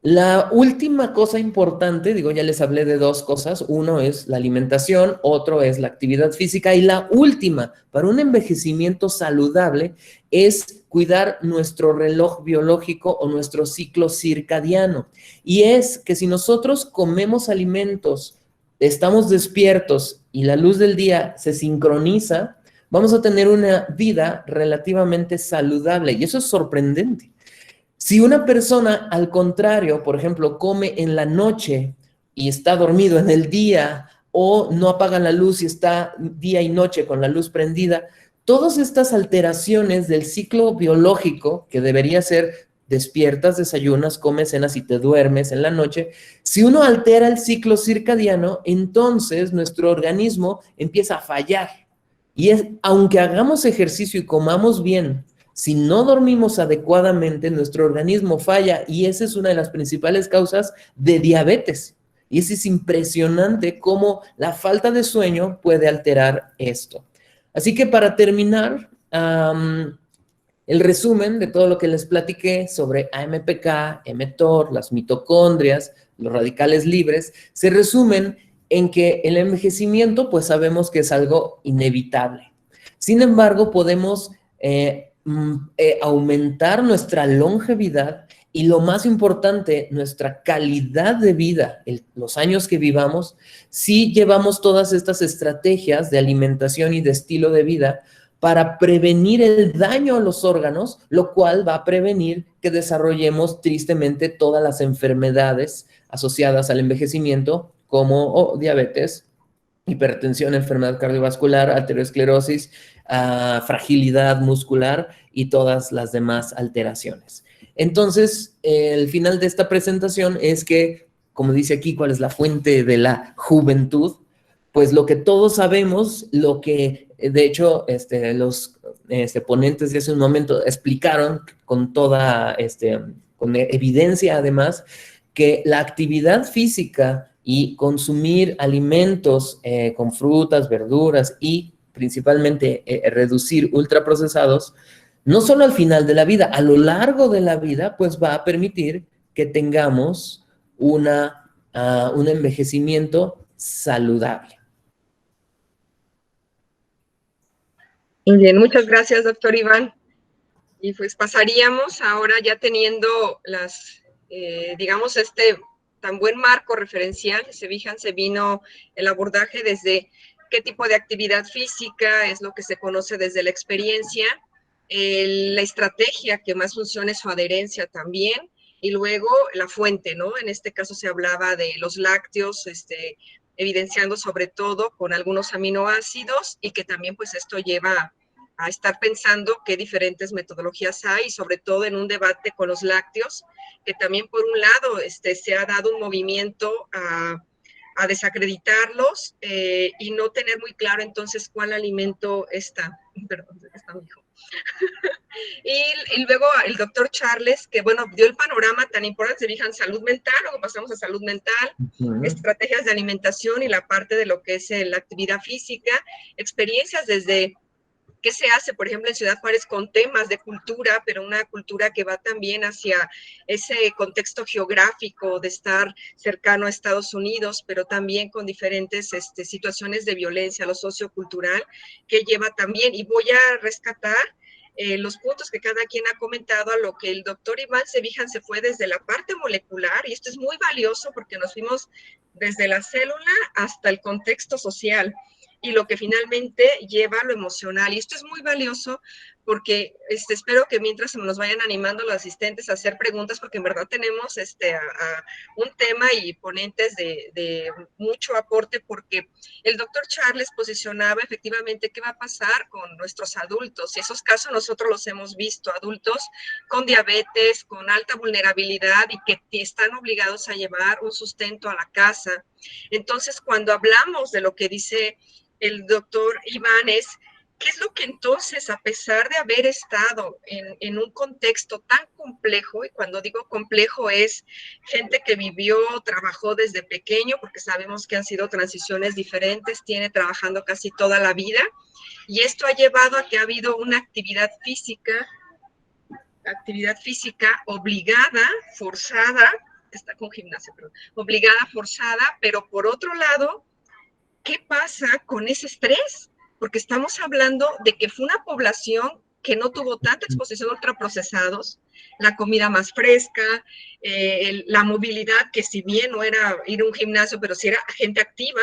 La última cosa importante, digo, ya les hablé de dos cosas. Uno es la alimentación, otro es la actividad física. Y la última, para un envejecimiento saludable, es cuidar nuestro reloj biológico o nuestro ciclo circadiano. Y es que si nosotros comemos alimentos, estamos despiertos y la luz del día se sincroniza, vamos a tener una vida relativamente saludable. Y eso es sorprendente. Si una persona, al contrario, por ejemplo, come en la noche y está dormido en el día, o no apaga la luz y está día y noche con la luz prendida, todas estas alteraciones del ciclo biológico, que debería ser despiertas, desayunas, comes, cenas y te duermes en la noche, si uno altera el ciclo circadiano, entonces nuestro organismo empieza a fallar. Y aunque hagamos ejercicio y comamos bien, si no dormimos adecuadamente, nuestro organismo falla, y esa es una de las principales causas de diabetes. Y es impresionante cómo la falta de sueño puede alterar esto. Así que para terminar, El resumen de todo lo que les platiqué sobre AMPK, mTOR, las mitocondrias, los radicales libres, se resumen en que el envejecimiento, pues sabemos que es algo inevitable. Sin embargo, podemos aumentar nuestra longevidad y, lo más importante, nuestra calidad de vida, los años que vivamos, si llevamos todas estas estrategias de alimentación y de estilo de vida para prevenir el daño a los órganos, lo cual va a prevenir que desarrollemos tristemente todas las enfermedades asociadas al envejecimiento, como diabetes, hipertensión, enfermedad cardiovascular, arteriosclerosis, fragilidad muscular y todas las demás alteraciones. Entonces, el final de esta presentación es que, como dice aquí, ¿cuál es la fuente de la juventud? Pues lo que todos sabemos, lo que de hecho los ponentes de hace un momento explicaron con toda, con evidencia además, que la actividad física y consumir alimentos con frutas, verduras y principalmente reducir ultraprocesados, no solo al final de la vida, a lo largo de la vida, pues va a permitir que tengamos un envejecimiento saludable. Muy bien, muchas gracias, doctor Iván. Y pues pasaríamos ahora, ya teniendo digamos, tan buen marco referencial, se fijan, se vino el abordaje desde qué tipo de actividad física es lo que se conoce desde la experiencia, la estrategia que más funciona es su adherencia también, y luego la fuente, ¿no? En este caso se hablaba de los lácteos, evidenciando sobre todo con algunos aminoácidos, y que también pues esto lleva a estar pensando qué diferentes metodologías hay, sobre todo en un debate con los lácteos, que también por un lado se ha dado un movimiento a desacreditarlos y no tener muy claro entonces cuál alimento está. Perdón, está mi hijo. Y luego el doctor Charles, que bueno, dio el panorama tan importante, se fijan, salud mental, luego pasamos a salud mental, estrategias de alimentación y la parte de lo que es la actividad física, experiencias desde qué se hace, por ejemplo, en Ciudad Juárez con temas de cultura, pero una cultura que va también hacia ese contexto geográfico de estar cercano a Estados Unidos, pero también con diferentes situaciones de violencia, lo sociocultural, que lleva también, y voy a rescatar los puntos que cada quien ha comentado, a lo que el doctor Iván Sevijan se fue desde la parte molecular, y esto es muy valioso porque nos fuimos desde la célula hasta el contexto social, y lo que finalmente lleva a lo emocional. Y esto es muy valioso porque espero que mientras nos vayan animando los asistentes a hacer preguntas, porque en verdad tenemos un tema y ponentes de mucho aporte, porque el doctor Charles posicionaba efectivamente qué va a pasar con nuestros adultos, y esos casos nosotros los hemos visto, adultos con diabetes, con alta vulnerabilidad y que están obligados a llevar un sustento a la casa. Entonces, cuando hablamos de lo que dice el doctor Iván es, ¿qué es lo que entonces, a pesar de haber estado en un contexto tan complejo, y cuando digo complejo es gente que vivió, trabajó desde pequeño, porque sabemos que han sido transiciones diferentes, tiene trabajando casi toda la vida, y esto ha llevado a que ha habido una actividad física obligada, forzada, está con gimnasia, pero obligada, forzada, pero por otro lado, ¿qué pasa con ese estrés? Porque estamos hablando de que fue una población que no tuvo tanta exposición a ultraprocesados, la comida más fresca, la movilidad, que si bien no era ir a un gimnasio, pero sí era gente activa,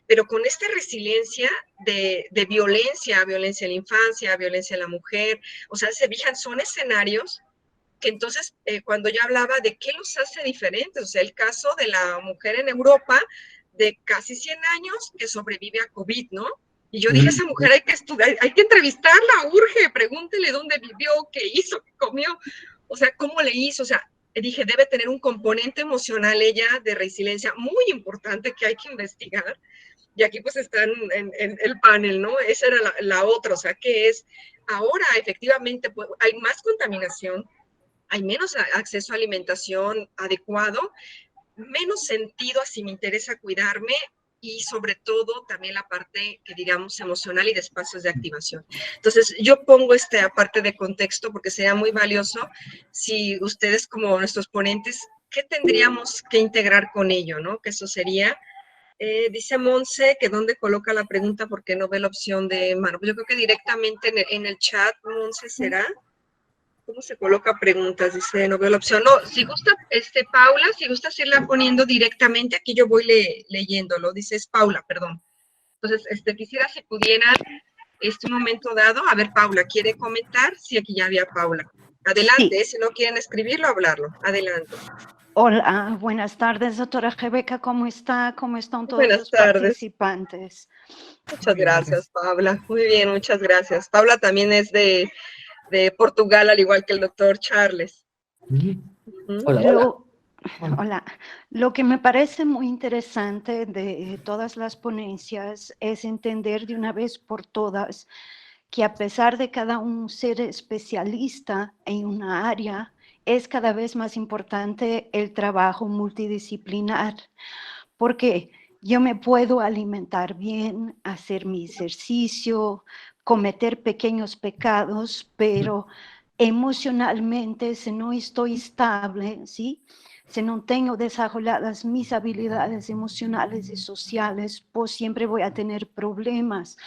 pero con esta resiliencia de violencia en la infancia, violencia en la mujer, o sea, se fijan, son escenarios que entonces, cuando yo hablaba de qué los hace diferentes, o sea, el caso de la mujer en Europa, de casi 100 años que sobrevive a COVID, ¿no? Y yo dije, esa mujer hay que estudiar, hay que entrevistarla, urge, pregúntele dónde vivió, qué hizo, qué comió, o sea, cómo le hizo, o sea, dije, debe tener un componente emocional ella de resiliencia muy importante que hay que investigar. Y aquí pues están en el panel, ¿no? Esa era la otra, o sea, que es, ahora efectivamente pues, hay más contaminación, hay menos acceso a alimentación adecuado, menos sentido a si me interesa cuidarme, y sobre todo también la parte que digamos emocional y de espacios de activación. Entonces yo pongo esta parte de contexto porque sería muy valioso si ustedes como nuestros ponentes, ¿qué tendríamos que integrar con ello, no? Que eso sería, dice Monse, que dónde coloca la pregunta porque no ve la opción de mano. Pues yo creo que directamente en el chat, Monse, será. ¿Cómo se coloca preguntas? Dice, no veo la opción. No, si gusta, Paula, si gustas irla poniendo directamente, aquí yo voy leyéndolo. Dice, es Paula, perdón. Entonces, quisiera si pudieran, un momento dado, a ver, Paula, ¿quiere comentar? Sí, aquí ya había Paula. Adelante, sí. Si no quieren escribirlo, hablarlo. Adelante. Hola, buenas tardes, doctora Rebeca, ¿cómo está? ¿Cómo están todos los participantes? Muchas gracias, Paula. Muy bien, muchas gracias. Paula también es de Portugal, al igual que el doctor Charles. Hola. Hola. Lo que me parece muy interesante de todas las ponencias es entender de una vez por todas que a pesar de cada uno ser especialista en una área, es cada vez más importante el trabajo multidisciplinar. Porque yo me puedo alimentar bien, hacer mi ejercicio, cometer pequeños pecados, pero emocionalmente, si no estoy estable, ¿sí? Si no tengo desarrolladas mis habilidades emocionales y sociales, pues siempre voy a tener problemas,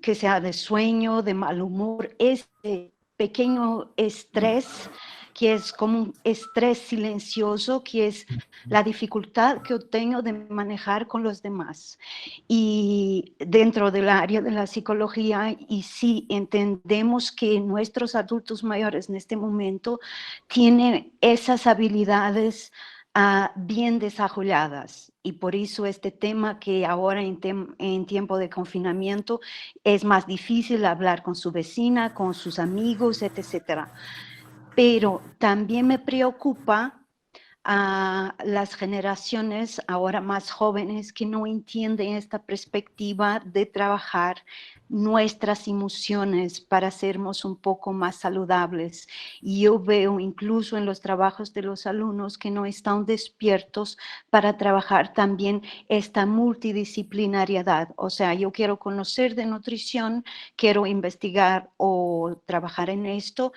que sea de sueño, de mal humor, este pequeño estrés, que es como un estrés silencioso, que es la dificultad que tengo de manejar con los demás. Y dentro del área de la psicología, y sí entendemos que nuestros adultos mayores en este momento tienen esas habilidades bien desarrolladas, y por eso este tema que ahora en tiempo de confinamiento es más difícil hablar con su vecina, con sus amigos, etcétera. Pero también me preocupa a las generaciones ahora más jóvenes que no entienden esta perspectiva de trabajar nuestras emociones para sermos un poco más saludables. Y yo veo incluso en los trabajos de los alumnos que no están despiertos para trabajar también esta multidisciplinariedad. O sea, yo quiero conocer de nutrición, quiero investigar o trabajar en esto,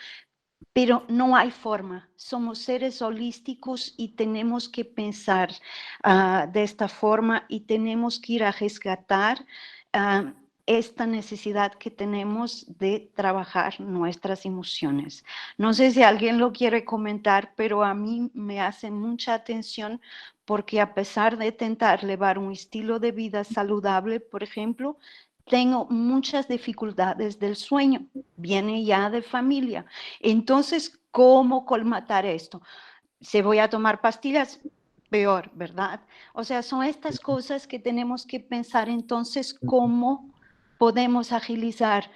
pero no hay forma. Somos seres holísticos y tenemos que pensar de esta forma, y tenemos que ir a rescatar esta necesidad que tenemos de trabajar nuestras emociones. No sé si alguien lo quiere comentar, pero a mí me hace mucha atención, porque a pesar de intentar llevar un estilo de vida saludable, por ejemplo, tengo muchas dificultades del sueño, viene ya de familia. Entonces, ¿cómo colmatar esto? Si voy a tomar pastillas, peor, ¿verdad? O sea, son estas cosas que tenemos que pensar entonces cómo podemos agilizar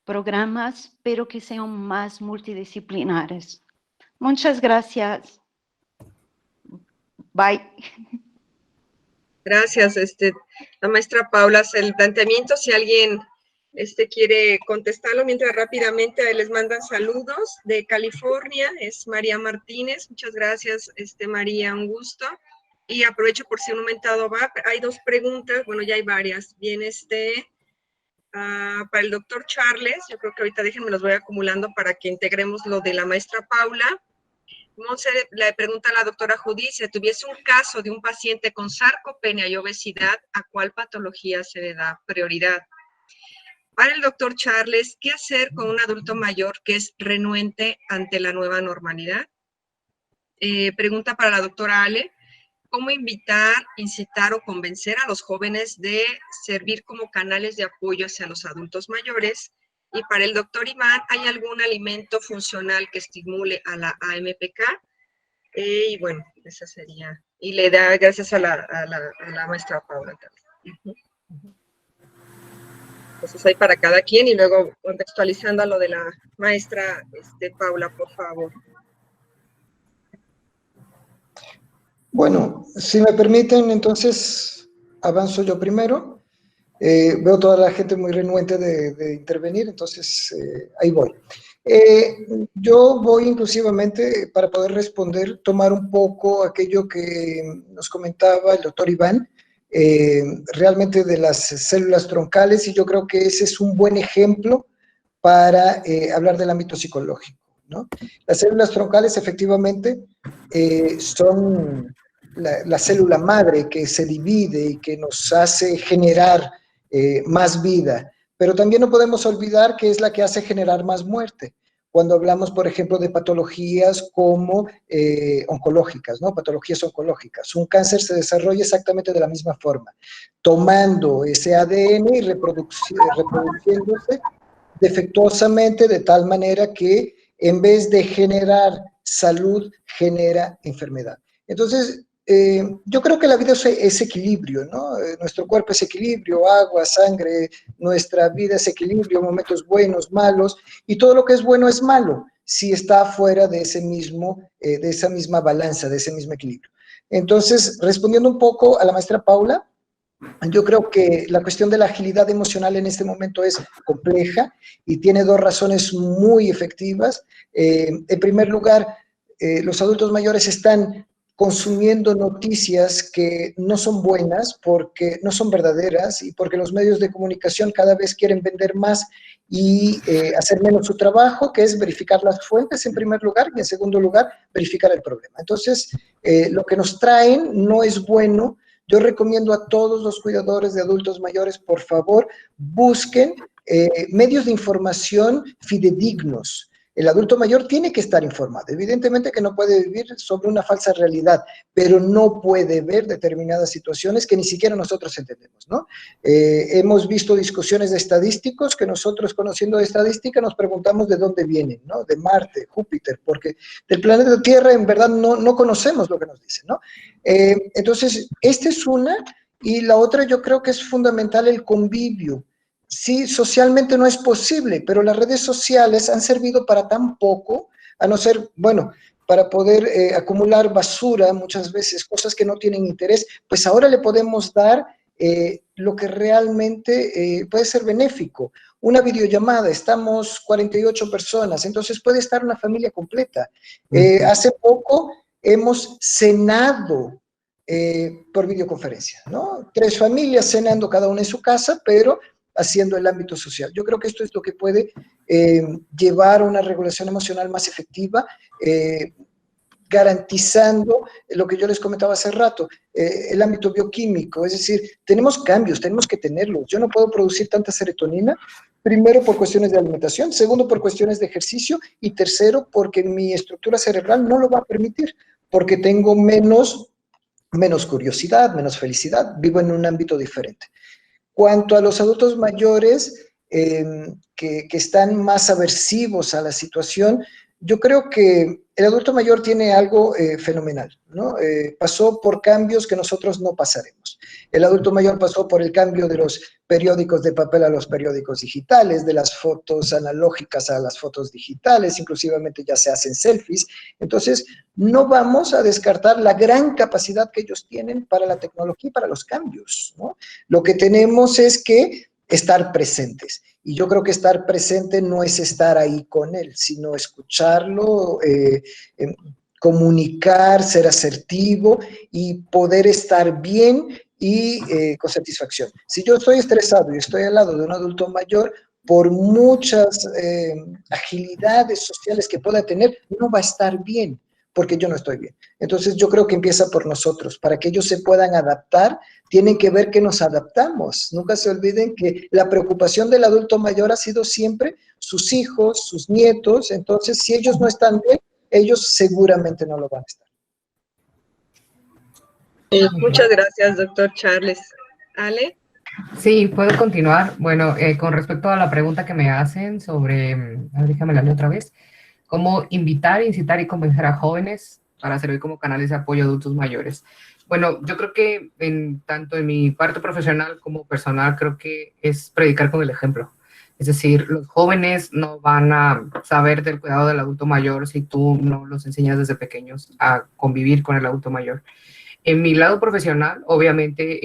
programas, pero que sean más multidisciplinares. Muchas gracias. Bye. Gracias, la maestra Paula. El planteamiento, si alguien quiere contestarlo, mientras rápidamente les mandan saludos de California, es María Martínez. Muchas gracias, María, un gusto. Y aprovecho por si un momento dado va, hay dos preguntas, bueno, ya hay varias. Bien, para el doctor Charles, yo creo que ahorita déjenme los voy acumulando para que integremos lo de la maestra Paula. Monse le pregunta a la doctora Judith, si tuviese un caso de un paciente con sarcopenia y obesidad, ¿a cuál patología se le da prioridad? Para el doctor Charles, ¿qué hacer con un adulto mayor que es renuente ante la nueva normalidad? Pregunta para la doctora Ale, ¿cómo invitar, incitar o convencer a los jóvenes de servir como canales de apoyo hacia los adultos mayores? Y para el doctor Iván, ¿hay algún alimento funcional que estimule a la AMPK? Y bueno, esa sería. Y le da gracias a la maestra Paula también. Entonces hay para cada quien, y luego contextualizando a lo de la maestra Paula, por favor. Bueno, si me permiten, entonces avanzo yo primero. Veo toda la gente muy renuente de intervenir, entonces ahí voy. Yo voy inclusivamente, para poder responder, tomar un poco aquello que nos comentaba el doctor Iván, realmente de las células troncales, y yo creo que ese es un buen ejemplo para hablar del ámbito psicológico, ¿no? Las células troncales efectivamente son la célula madre que se divide y que nos hace generar más vida, pero también no podemos olvidar que es la que hace generar más muerte. Cuando hablamos, por ejemplo, de patologías como oncológicas, ¿no? Patologías oncológicas. Un cáncer se desarrolla exactamente de la misma forma, tomando ese ADN y reproduciéndose defectuosamente de tal manera que en vez de generar salud, genera enfermedad. Entonces, yo creo que la vida es equilibrio, ¿no? Nuestro cuerpo es equilibrio, agua, sangre, nuestra vida es equilibrio, momentos buenos, malos, y todo lo que es bueno es malo si está fuera de esa misma balanza, de ese mismo equilibrio. Entonces, respondiendo un poco a la maestra Paula, yo creo que la cuestión de la agilidad emocional en este momento es compleja y tiene dos razones muy efectivas. En primer lugar, los adultos mayores están consumiendo noticias que no son buenas porque no son verdaderas y porque los medios de comunicación cada vez quieren vender más y hacer menos su trabajo, que es verificar las fuentes en primer lugar y en segundo lugar verificar el problema. Entonces, lo que nos traen no es bueno. Yo recomiendo a todos los cuidadores de adultos mayores, por favor, busquen medios de información fidedignos. El adulto mayor tiene que estar informado. Evidentemente que no puede vivir sobre una falsa realidad, pero no puede ver determinadas situaciones que ni siquiera nosotros entendemos, ¿no? Hemos visto discusiones de estadísticos que nosotros, conociendo de estadística, nos preguntamos de dónde vienen, ¿no? De Marte, Júpiter, porque del planeta Tierra en verdad no conocemos lo que nos dicen, ¿no? Entonces, esta es una, y la otra yo creo que es fundamental el convivio. Sí, socialmente no es posible, pero las redes sociales han servido para tan poco, a no ser, bueno, para poder acumular basura, muchas veces cosas que no tienen interés, pues ahora le podemos dar lo que realmente puede ser benéfico. Una videollamada, estamos 48 personas, entonces puede estar una familia completa. Hace poco hemos cenado por videoconferencia, ¿no? 3 familias cenando cada una en su casa, pero haciendo el ámbito social. Yo creo que esto es lo que puede llevar a una regulación emocional más efectiva, garantizando lo que yo les comentaba hace rato, el ámbito bioquímico, es decir, tenemos cambios, tenemos que tenerlos. Yo no puedo producir tanta serotonina, primero por cuestiones de alimentación, segundo por cuestiones de ejercicio y tercero porque mi estructura cerebral no lo va a permitir, porque tengo menos curiosidad, menos felicidad, vivo en un ámbito diferente. Cuanto a los adultos mayores que están más aversivos a la situación, yo creo que el adulto mayor tiene algo fenomenal, ¿no? Pasó por cambios que nosotros no pasaremos. El adulto mayor pasó por el cambio de los periódicos de papel a los periódicos digitales, de las fotos analógicas a las fotos digitales, inclusivamente ya se hacen selfies. Entonces, no vamos a descartar la gran capacidad que ellos tienen para la tecnología y para los cambios, ¿no? Lo que tenemos es que estar presentes. Y yo creo que estar presente no es estar ahí con él, sino escucharlo, comunicar, ser asertivo y poder estar bien y con satisfacción. Si yo estoy estresado y estoy al lado de un adulto mayor, por muchas agilidades sociales que pueda tener, no va a estar bien, porque yo no estoy bien. Entonces yo creo que empieza por nosotros. Para que ellos se puedan adaptar, tienen que ver que nos adaptamos. Nunca se olviden que la preocupación del adulto mayor ha sido siempre sus hijos, sus nietos. Entonces, si ellos no están bien, ellos seguramente no lo van a estar. Muchas gracias, doctor Charles. ¿Ale? Sí, puedo continuar. Bueno, con respecto a la pregunta que me hacen sobre, a ver, déjame la leo otra vez, cómo invitar, incitar y convencer a jóvenes para servir como canales de apoyo a adultos mayores. Bueno, yo creo que tanto en mi parte profesional como personal, creo que es predicar con el ejemplo. Es decir, los jóvenes no van a saber del cuidado del adulto mayor si tú no los enseñas desde pequeños a convivir con el adulto mayor. En mi lado profesional, obviamente,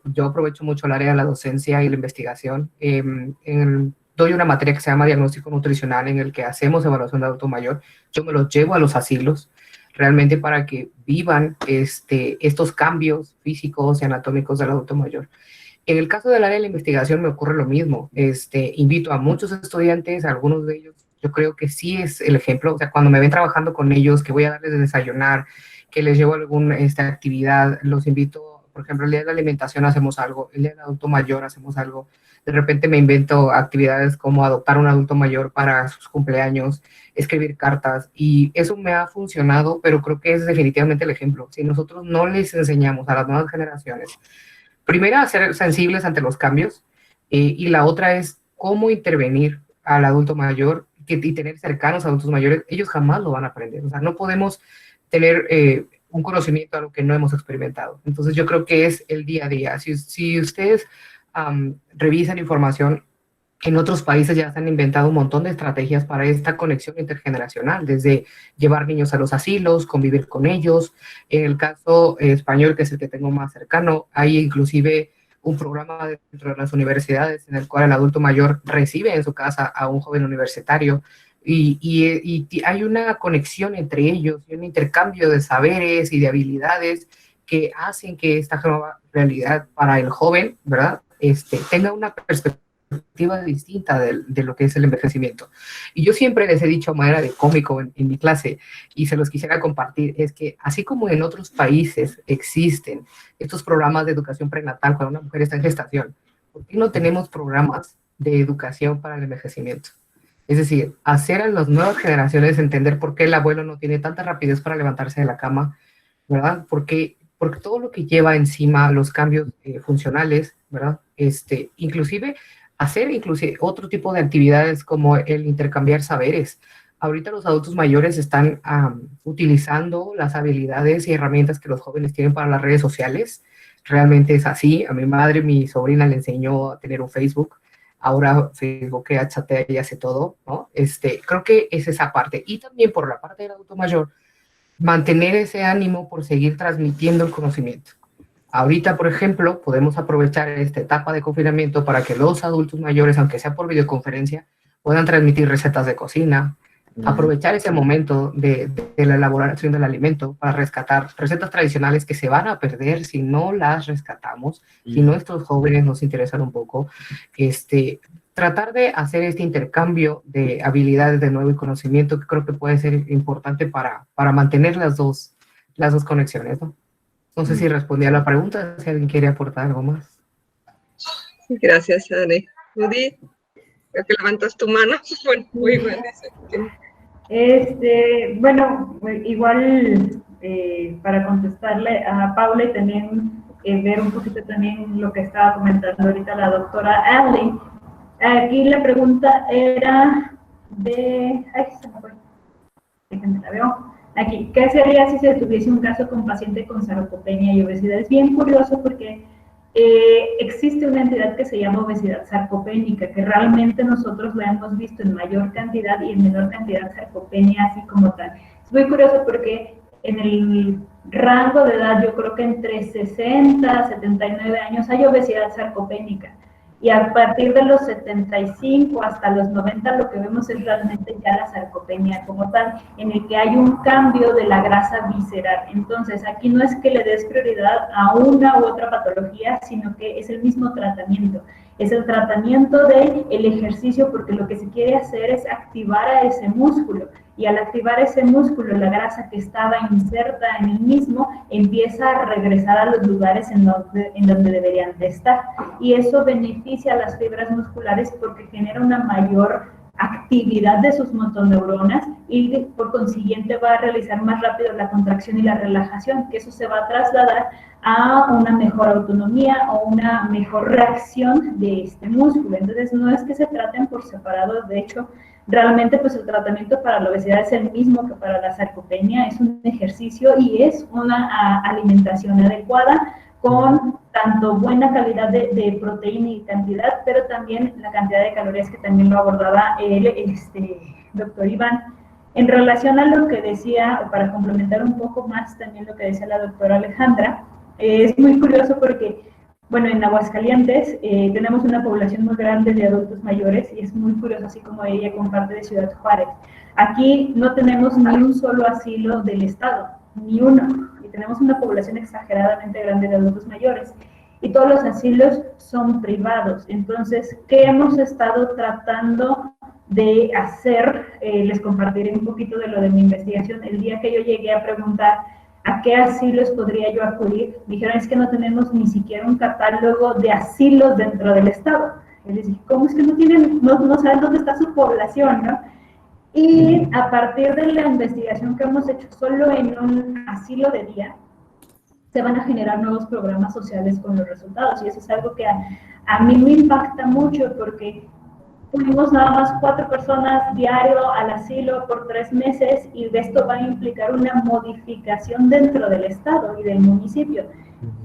yo aprovecho mucho el área de la docencia y la investigación. Doy una materia que se llama diagnóstico nutricional en el que hacemos evaluación de adulto mayor. Yo me los llevo a los asilos. realmente para que vivan estos cambios físicos y anatómicos del adulto mayor. En el caso del área de la investigación me ocurre lo mismo. Invito a muchos estudiantes, a algunos de ellos, yo creo que sí es el ejemplo. O sea, cuando me ven trabajando con ellos, que voy a darles de desayunar, que les llevo alguna actividad, los invito, por ejemplo, el día de la alimentación hacemos algo, el día del adulto mayor hacemos algo. De repente me invento actividades como adoptar un adulto mayor para sus cumpleaños, escribir cartas, y eso me ha funcionado, pero creo que es definitivamente el ejemplo. Si nosotros no les enseñamos a las nuevas generaciones, primero, a ser sensibles ante los cambios, y la otra es cómo intervenir al adulto mayor y tener cercanos a adultos mayores, ellos jamás lo van a aprender. O sea, no podemos tener un conocimiento a lo que no hemos experimentado. Entonces, yo creo que es el día a día. Si ustedes revisan información, en otros países ya se han inventado un montón de estrategias para esta conexión intergeneracional, desde llevar niños a los asilos, convivir con ellos. En el caso español, que es el que tengo más cercano, hay inclusive un programa dentro de las universidades en el cual el adulto mayor recibe en su casa a un joven universitario, y hay una conexión entre ellos y un intercambio de saberes y de habilidades que hacen que esta nueva realidad para el joven, ¿verdad?, tenga una perspectiva distinta de lo que es el envejecimiento. Y yo siempre les he dicho a manera de cómico en mi clase, y se los quisiera compartir, es que así como en otros países existen estos programas de educación prenatal cuando una mujer está en gestación, ¿por qué no tenemos programas de educación para el envejecimiento? Es decir, hacer a las nuevas generaciones entender por qué el abuelo no tiene tanta rapidez para levantarse de la cama, ¿verdad? Porque todo lo que lleva encima los cambios funcionales, ¿verdad? Inclusive hacer otro tipo de actividades como el intercambiar saberes. Ahorita los adultos mayores están utilizando las habilidades y herramientas que los jóvenes tienen para las redes sociales. Realmente es así. A mi madre, mi sobrina le enseñó a tener un Facebook. Ahora Facebook chatea y hace todo, ¿no? Creo que es esa parte. Y también por la parte del adulto mayor, mantener ese ánimo por seguir transmitiendo el conocimiento. Ahorita, por ejemplo, podemos aprovechar esta etapa de confinamiento para que los adultos mayores, aunque sea por videoconferencia, puedan transmitir recetas de cocina, aprovechar ese momento de la elaboración del alimento para rescatar recetas tradicionales que se van a perder si no las rescatamos, si nuestros jóvenes nos interesan un poco. Tratar de hacer este intercambio de habilidades de nuevo y conocimiento, que creo que puede ser importante para mantener las dos conexiones, ¿no? No sé si respondí a la pregunta, si alguien quiere aportar algo más. Gracias, Anne. Judy, creo que levantas tu mano. Bueno, muy bien. Bueno, igual para contestarle a Paula y también ver un poquito también lo que estaba comentando ahorita la doctora Allie. Aquí la pregunta era de... Ay, se me fue. Déjenme la veo. Aquí, ¿qué sería si se tuviese un caso con paciente con sarcopenia y obesidad? Es bien curioso porque existe una entidad que se llama obesidad sarcopénica, que realmente nosotros la hemos visto en mayor cantidad y en menor cantidad sarcopenia, así como tal. Es muy curioso porque en el rango de edad, yo creo que entre 60 a 79 años hay obesidad sarcopénica. Y a partir de los 75 hasta los 90 lo que vemos es realmente ya la sarcopenia como tal, en el que hay un cambio de la grasa visceral. Entonces, aquí no es que le des prioridad a una u otra patología, sino que es el mismo tratamiento. Es el tratamiento del ejercicio, porque lo que se quiere hacer es activar a ese músculo. Y al activar ese músculo, la grasa que estaba inserta en el mismo empieza a regresar a los lugares en donde deberían de estar. Y eso beneficia a las fibras musculares porque genera una mayor actividad de sus motoneuronas y por consiguiente va a realizar más rápido la contracción y la relajación, que eso se va a trasladar a una mejor autonomía o una mejor reacción de este músculo. Entonces no es que se traten por separado, de hecho realmente pues el tratamiento para la obesidad es el mismo que para la sarcopenia, es un ejercicio y es una alimentación adecuada con tanto buena calidad de proteína y cantidad, pero también la cantidad de calorías, que también lo abordaba el doctor Iván. En relación a lo que decía, o para complementar un poco más también lo que decía la doctora Alejandra, es muy curioso porque bueno, en Aguascalientes tenemos una población muy grande de adultos mayores y es muy curioso, así como ella comparte de Ciudad Juárez. Aquí no tenemos ni un solo asilo del Estado, ni uno, y tenemos una población exageradamente grande de adultos mayores. Y todos los asilos son privados. Entonces, ¿qué hemos estado tratando de hacer? Les compartiré un poquito de lo de mi investigación. El día que yo llegué a preguntar ¿a qué asilos podría yo acudir? Me dijeron, es que no tenemos ni siquiera un catálogo de asilos dentro del Estado. Y les dije, ¿cómo es que no tienen, no saben dónde está su población, no? Y a partir de la investigación que hemos hecho solo en un asilo de día, se van a generar nuevos programas sociales con los resultados. Y eso es algo que a mí me impacta mucho porque fuimos nada más 4 personas diario al asilo por 3 meses y esto va a implicar una modificación dentro del estado y del municipio.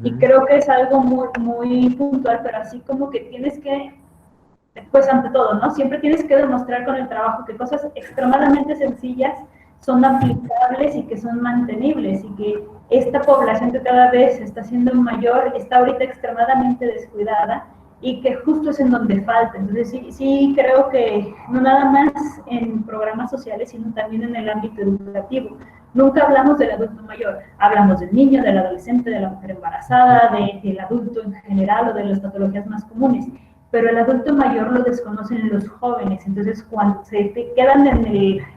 Y creo que es algo muy, muy puntual, pero así como que tienes que, pues ante todo, ¿no? Siempre tienes que demostrar con el trabajo que cosas extremadamente sencillas son aplicables y que son mantenibles y que esta población que cada vez está siendo mayor está ahorita extremadamente descuidada y que justo es en donde falta. Entonces sí creo que no nada más en programas sociales, sino también en el ámbito educativo. Nunca hablamos del adulto mayor, hablamos del niño, del adolescente, de la mujer embarazada, del adulto en general o de las patologías más comunes, pero el adulto mayor lo desconocen los jóvenes. Entonces cuando se quedan en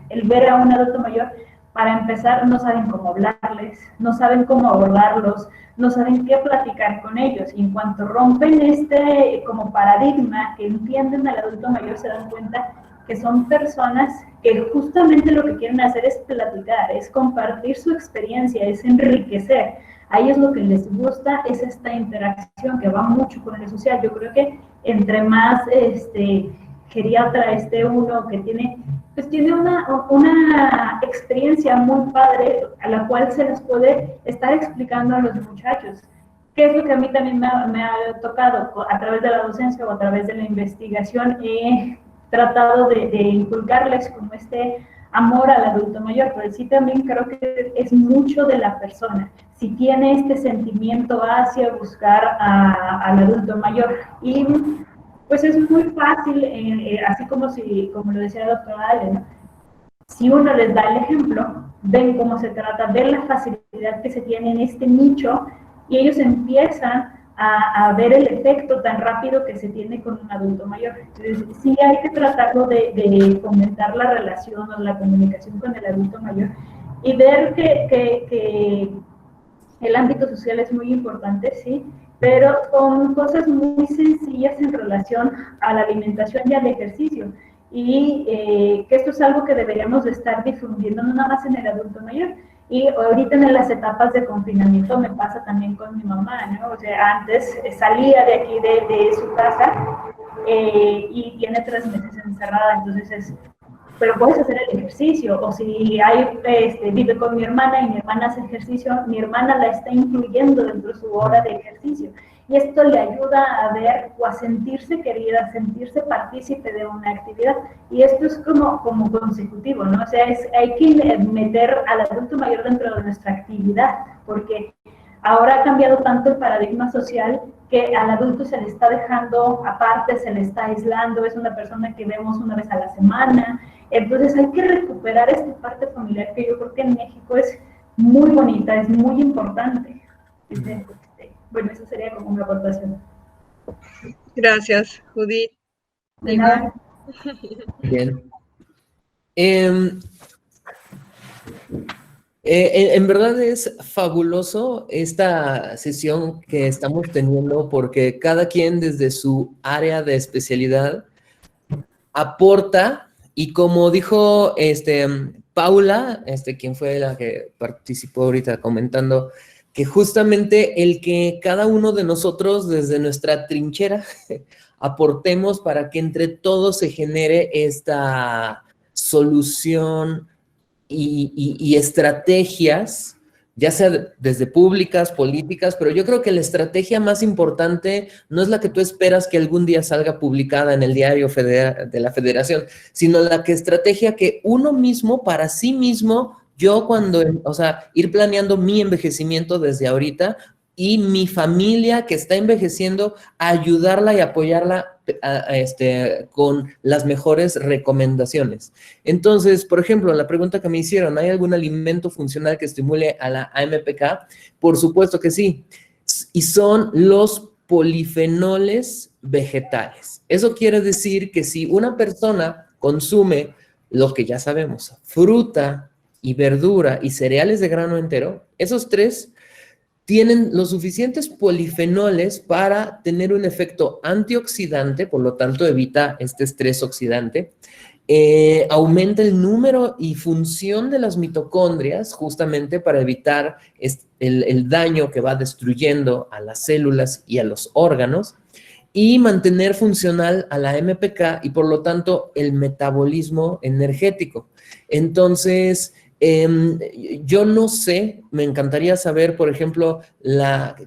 el ver a un adulto mayor, para empezar no saben cómo hablarles, no saben cómo abordarlos, no saben qué platicar con ellos, y en cuanto rompen este como paradigma que entienden al adulto mayor, se dan cuenta que son personas que justamente lo que quieren hacer es platicar, es compartir su experiencia, es enriquecer. A ellos lo que les gusta es esta interacción que va mucho con lo social. Yo creo que entre más geriatra uno que tiene, pues tiene una experiencia muy padre a la cual se les puede estar explicando a los muchachos. ¿Qué es lo que a mí también me ha tocado a través de la docencia o a través de la investigación? He tratado de inculcarles como este amor al adulto mayor, pero sí también creo que es mucho de la persona. Si tiene este sentimiento hacia buscar al adulto mayor. Y pues es muy fácil, así como lo decía la doctora Ale, ¿no? Si uno les da el ejemplo, ven cómo se trata, ven la facilidad que se tiene en este nicho y ellos empiezan a ver el efecto tan rápido que se tiene con un adulto mayor. Entonces, sí hay que tratarlo de fomentar la relación o la comunicación con el adulto mayor y ver que el ámbito social es muy importante, sí, pero con cosas muy sencillas en relación a la alimentación y al ejercicio. Y que esto es algo que deberíamos de estar difundiendo no nada más en el adulto mayor. Y ahorita en las etapas de confinamiento me pasa también con mi mamá, ¿no? O sea, antes salía de aquí de su casa y tiene 3 meses encerrada, entonces pero puedes hacer el ejercicio, o si vive con mi hermana y mi hermana hace ejercicio, mi hermana la está incluyendo dentro de su hora de ejercicio. Y esto le ayuda a ver o a sentirse querida, a sentirse partícipe de una actividad. Y esto es como consecutivo, ¿no? O sea, hay que meter al adulto mayor dentro de nuestra actividad, porque ahora ha cambiado tanto el paradigma social que al adulto se le está dejando aparte, se le está aislando, es una persona que vemos una vez a la semana. Entonces hay que recuperar esta parte familiar que yo creo que en México es muy bonita, es muy importante. Bueno, eso sería como una aportación. Gracias, Judith. De nada. Bien. En verdad es fabuloso esta sesión que estamos teniendo porque cada quien desde su área de especialidad aporta y como dijo Paula, quien fue la que participó ahorita comentando, que justamente el que cada uno de nosotros desde nuestra trinchera aportemos para que entre todos se genere esta solución y estrategias, ya sea desde públicas, políticas, pero yo creo que la estrategia más importante no es la que tú esperas que algún día salga publicada en el diario de la Federación, sino estrategia que uno mismo, para sí mismo, yo ir planeando mi envejecimiento desde ahorita, y mi familia que está envejeciendo, ayudarla y apoyarla con las mejores recomendaciones. Entonces, por ejemplo, la pregunta que me hicieron, ¿hay algún alimento funcional que estimule a la AMPK? Por supuesto que sí, y son los polifenoles vegetales. Eso quiere decir que si una persona consume lo que ya sabemos, fruta y verdura y cereales de grano entero, esos tres tienen los suficientes polifenoles para tener un efecto antioxidante, por lo tanto evita este estrés oxidante, aumenta el número y función de las mitocondrias justamente para evitar el daño que va destruyendo a las células y a los órganos, y mantener funcional a la MPK y por lo tanto el metabolismo energético. Entonces, yo no sé, me encantaría saber, por ejemplo,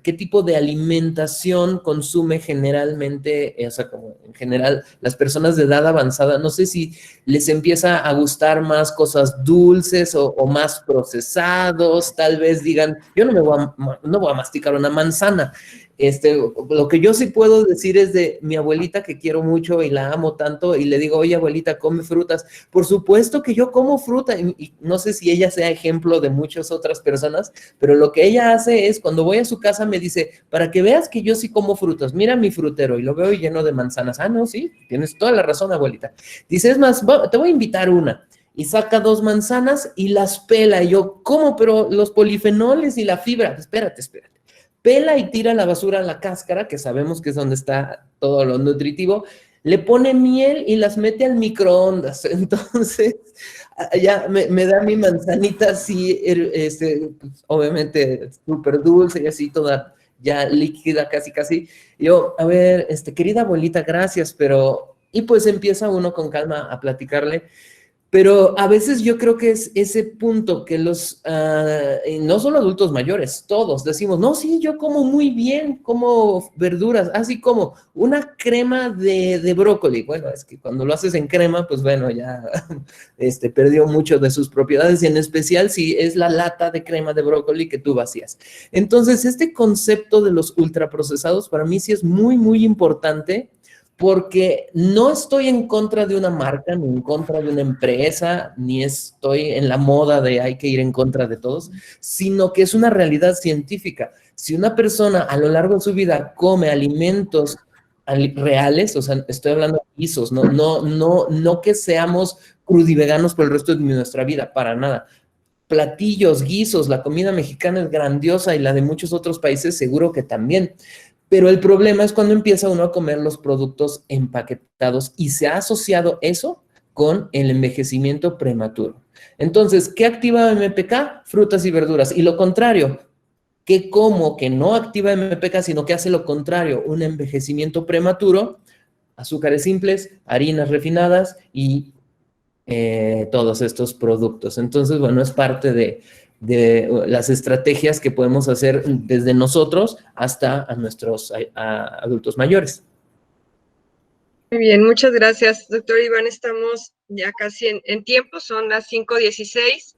qué tipo de alimentación consume generalmente, o sea, como en general, las personas de edad avanzada. No sé si les empieza a gustar más cosas dulces o más procesados, tal vez digan, yo no voy a masticar una manzana. Lo que yo sí puedo decir es de mi abuelita, que quiero mucho y la amo tanto, y le digo, oye, abuelita, come frutas. Por supuesto que yo como fruta, y no sé si ella sea ejemplo de muchas otras personas, pero lo que ella hace es, cuando voy a su casa me dice, para que veas que yo sí como frutas, mira mi frutero, y lo veo lleno de manzanas. Ah, no, sí, tienes toda la razón, abuelita. Dice, es más, te voy a invitar una. Y saca 2 manzanas y las pela. Y yo, ¿cómo? Pero los polifenoles y la fibra. Espérate. Pela y tira la basura a la cáscara, que sabemos que es donde está todo lo nutritivo, le pone miel y las mete al microondas. Entonces, ya me da mi manzanita así, pues, obviamente súper dulce y así toda ya líquida casi. Yo, a ver, querida abuelita, gracias, pero... Y pues empieza uno con calma a platicarle. Pero a veces yo creo que es ese punto que no solo adultos mayores, todos decimos, no, sí, yo como muy bien, como verduras, así como una crema de brócoli. Bueno, es que cuando lo haces en crema, pues bueno, ya perdió mucho de sus propiedades, y en especial si es la lata de crema de brócoli que tú vacías. Entonces, este concepto de los ultraprocesados para mí sí es muy, muy importante, porque no estoy en contra de una marca, ni en contra de una empresa, ni estoy en la moda de hay que ir en contra de todos, sino que es una realidad científica. Si una persona a lo largo de su vida come alimentos reales, o sea, estoy hablando de guisos, no que seamos crudiveganos por el resto de nuestra vida, para nada. Platillos, guisos, la comida mexicana es grandiosa y la de muchos otros países seguro que también. Pero el problema es cuando empieza uno a comer los productos empaquetados y se ha asociado eso con el envejecimiento prematuro. Entonces, ¿qué activa MPK? Frutas y verduras. Y lo contrario, ¿qué como que no activa MPK, sino que hace lo contrario, un envejecimiento prematuro? Azúcares simples, harinas refinadas y todos estos productos. Entonces, bueno, es parte de las estrategias que podemos hacer desde nosotros hasta a nuestros adultos mayores. Muy bien, muchas gracias, doctor Iván. Estamos ya casi en tiempo, son las 5:16.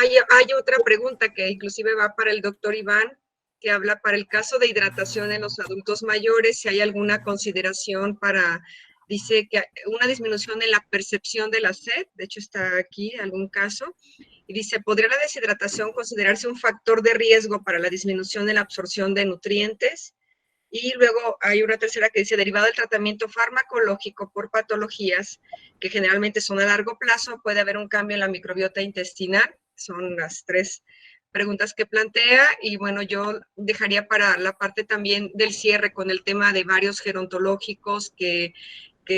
Hay otra pregunta que inclusive va para el doctor Iván, que habla para el caso de hidratación en los adultos mayores, si hay alguna consideración dice que una disminución en la percepción de la sed, de hecho está aquí algún caso, y dice, ¿podría la deshidratación considerarse un factor de riesgo para la disminución de la absorción de nutrientes? Y luego hay una tercera que dice, derivado del tratamiento farmacológico por patologías que generalmente son a largo plazo, puede haber un cambio en la microbiota intestinal. Son las 3 preguntas que plantea, y bueno, yo dejaría para la parte también del cierre con el tema de varios gerontológicos que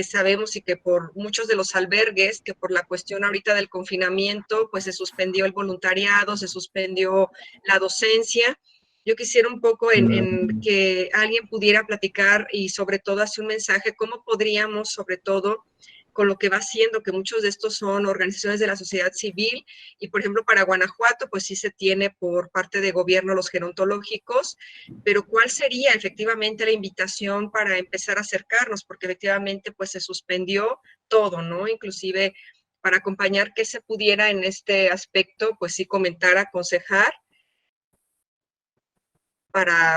sabemos, y que por muchos de los albergues, que por la cuestión ahorita del confinamiento, pues se suspendió el voluntariado, se suspendió la docencia. Yo quisiera un poco en que alguien pudiera platicar y sobre todo hacer un mensaje, cómo podríamos, sobre todo, con lo que va haciendo, que muchos de estos son organizaciones de la sociedad civil, y por ejemplo para Guanajuato, pues sí se tiene por parte de gobierno los gerontológicos, pero ¿cuál sería efectivamente la invitación para empezar a acercarnos? Porque efectivamente pues se suspendió todo, ¿no? Inclusive para acompañar que se pudiera en este aspecto, pues sí comentar, aconsejar,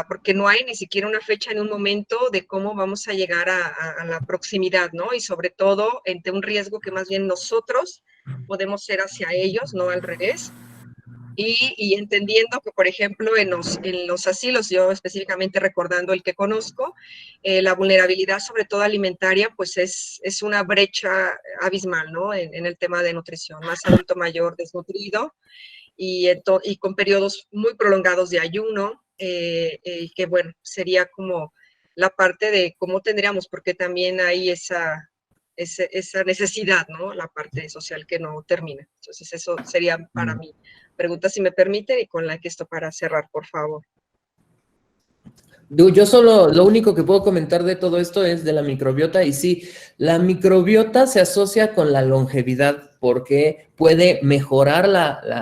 porque no hay ni siquiera una fecha en un momento de cómo vamos a llegar a la proximidad, ¿no? Y sobre todo ante un riesgo que más bien nosotros podemos ser hacia ellos, no al revés. Y entendiendo que, por ejemplo, en los asilos, yo específicamente recordando el que conozco, la vulnerabilidad, sobre todo alimentaria, pues es una brecha abismal, ¿no? En el tema de nutrición, más adulto mayor desnutrido y con periodos muy prolongados de ayuno, que bueno, sería como la parte de cómo tendríamos, porque también hay esa necesidad, ¿no? La parte social que no termina. Entonces, eso sería para mí pregunta, si me permiten, y con la que esto para cerrar, por favor. Yo solo, lo único que puedo comentar de todo esto es de la microbiota, y sí, la microbiota se asocia con la longevidad porque puede mejorar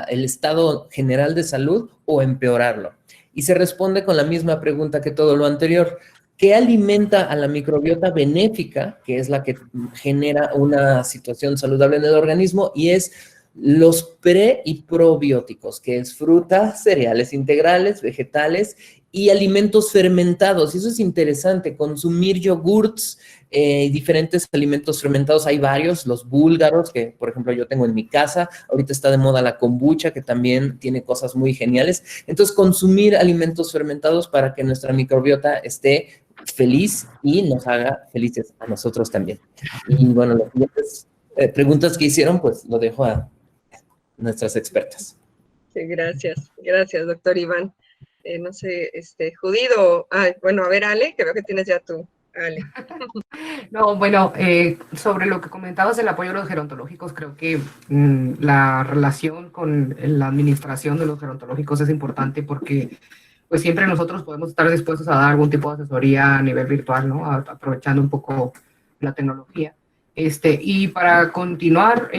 el estado general de salud o empeorarlo. Y se responde con la misma pregunta que todo lo anterior. ¿Qué alimenta a la microbiota benéfica, que es la que genera una situación saludable en el organismo? Y es los pre y probióticos, que es frutas, cereales integrales, vegetales y alimentos fermentados. Y eso es interesante, consumir yogurts, diferentes alimentos fermentados, hay varios, los búlgaros, que por ejemplo yo tengo en mi casa, ahorita está de moda la kombucha, que también tiene cosas muy geniales. Entonces, consumir alimentos fermentados para que nuestra microbiota esté feliz y nos haga felices a nosotros también. Y bueno, las siguientes preguntas que hicieron, pues lo dejo a nuestras expertas. Sí, gracias, doctor Iván. No sé, Judido, bueno, a ver, Ale, que veo que tienes ya tú, Ale. No, bueno, sobre lo que comentabas del apoyo a los gerontológicos, creo que la relación con la administración de los gerontológicos es importante porque pues siempre nosotros podemos estar dispuestos a dar algún tipo de asesoría a nivel virtual, ¿no? Aprovechando un poco la tecnología. Y para continuar,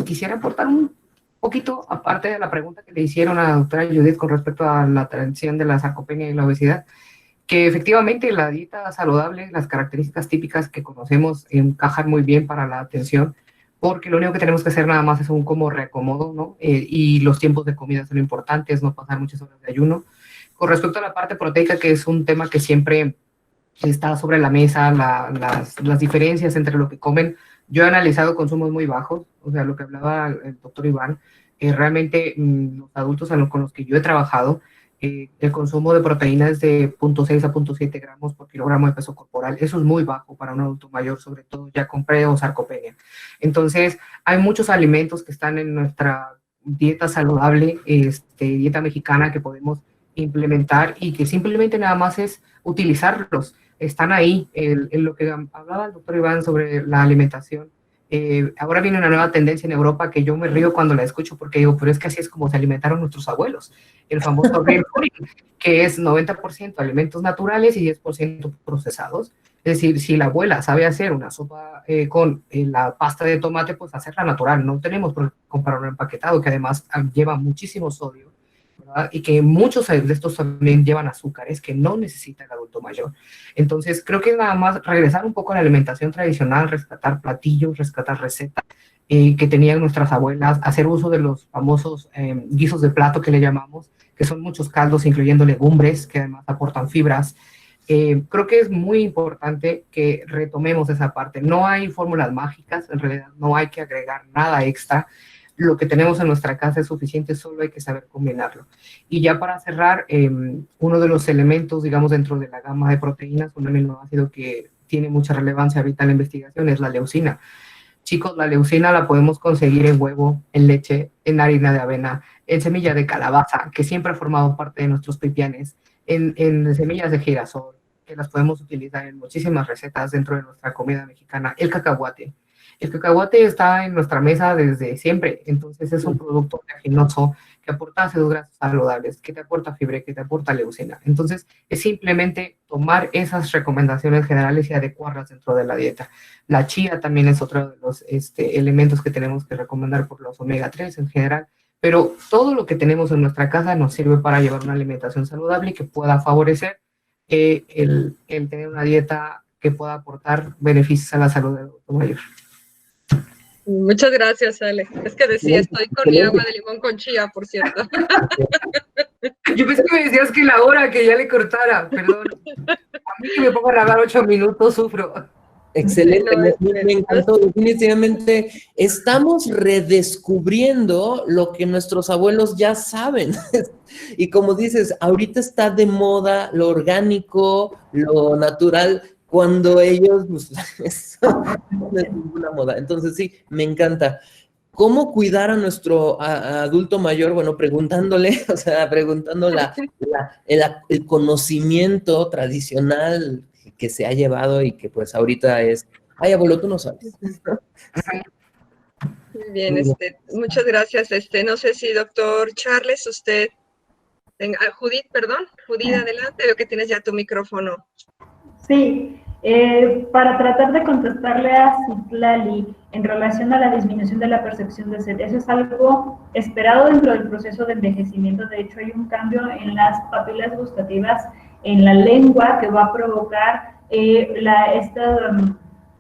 quisiera aportar un poquito, aparte de la pregunta que le hicieron a la doctora Judith con respecto a la atención de la sarcopenia y la obesidad, que efectivamente la dieta saludable, las características típicas que conocemos encajan muy bien para la atención, porque lo único que tenemos que hacer nada más es un como reacomodo, ¿no? Y los tiempos de comida son importantes, no pasar muchas horas de ayuno. Con respecto a la parte proteica, que es un tema que siempre está sobre la mesa, las diferencias entre lo que comen. Yo he analizado consumos muy bajos, o sea, lo que hablaba el doctor Iván, realmente los adultos con los que yo he trabajado, el consumo de proteína es de 0.6 a 0.7 gramos por kilogramo de peso corporal. Eso es muy bajo para un adulto mayor, sobre todo ya con pre o sarcopenia. Entonces, hay muchos alimentos que están en nuestra dieta saludable, dieta mexicana, que podemos implementar y que simplemente nada más es utilizarlos. Están ahí. En lo que hablaba el doctor Iván sobre la alimentación, ahora viene una nueva tendencia en Europa que yo me río cuando la escucho porque digo, pero es que así es como se alimentaron nuestros abuelos. El famoso Real Fooding, que es 90% alimentos naturales y 10% procesados. Es decir, si la abuela sabe hacer una sopa con la pasta de tomate, pues hacerla natural. No tenemos por qué comprar un empaquetado que además lleva muchísimo sodio, ¿verdad? Y que muchos de estos también llevan azúcares que no necesita el adulto mayor. Entonces, creo que es nada más regresar un poco a la alimentación tradicional, rescatar platillos, rescatar recetas que tenían nuestras abuelas, hacer uso de los famosos guisos de plato que le llamamos, que son muchos caldos, incluyendo legumbres, que además aportan fibras. Creo que es muy importante que retomemos esa parte. No hay fórmulas mágicas, en realidad no hay que agregar nada extra. Lo que tenemos en nuestra casa es suficiente, solo hay que saber combinarlo. Y ya para cerrar, uno de los elementos, digamos, dentro de la gama de proteínas, un aminoácido que tiene mucha relevancia ahorita en la investigación es la leucina. Chicos, la leucina la podemos conseguir en huevo, en leche, en harina de avena, en semilla de calabaza, que siempre ha formado parte de nuestros pipianes, en semillas de girasol, que las podemos utilizar en muchísimas recetas dentro de nuestra comida mexicana. El cacahuate. El cacahuate está en nuestra mesa desde siempre, entonces es un producto oleaginoso que aporta ácidos grasos saludables, que te aporta fibra, que te aporta leucina. Entonces, es simplemente tomar esas recomendaciones generales y adecuarlas dentro de la dieta. La chía también es otro de los elementos que tenemos que recomendar por los omega 3 en general, pero todo lo que tenemos en nuestra casa nos sirve para llevar una alimentación saludable y que pueda favorecer el tener una dieta que pueda aportar beneficios a la salud del adulto mayor. Muchas gracias, Ale. Es que decía, estoy con mi agua de limón con chía, por cierto. Yo pensé que me decías que la hora, que ya le cortara, perdón. A mí que me pongo a grabar 8 minutos, sufro. Excelente, No, me encantó. Definitivamente estamos redescubriendo lo que nuestros abuelos ya saben. Y como dices, ahorita está de moda lo orgánico, lo natural, cuando ellos, pues, eso no es ninguna moda. Entonces sí, me encanta. ¿Cómo cuidar a nuestro adulto mayor? Bueno, preguntándole, o sea, preguntando el conocimiento tradicional que se ha llevado y que pues ahorita es, ay, abuelo, tú no sabes. Muy bien, muchas gracias. No sé si doctor Charles, usted, Judith, perdón, Judith, adelante, veo que tienes ya tu micrófono. Sí, para tratar de contestarle a Citlali en relación a la disminución de la percepción de sed, eso es algo esperado dentro del proceso de envejecimiento. De hecho, hay un cambio en las papilas gustativas en la lengua que va a provocar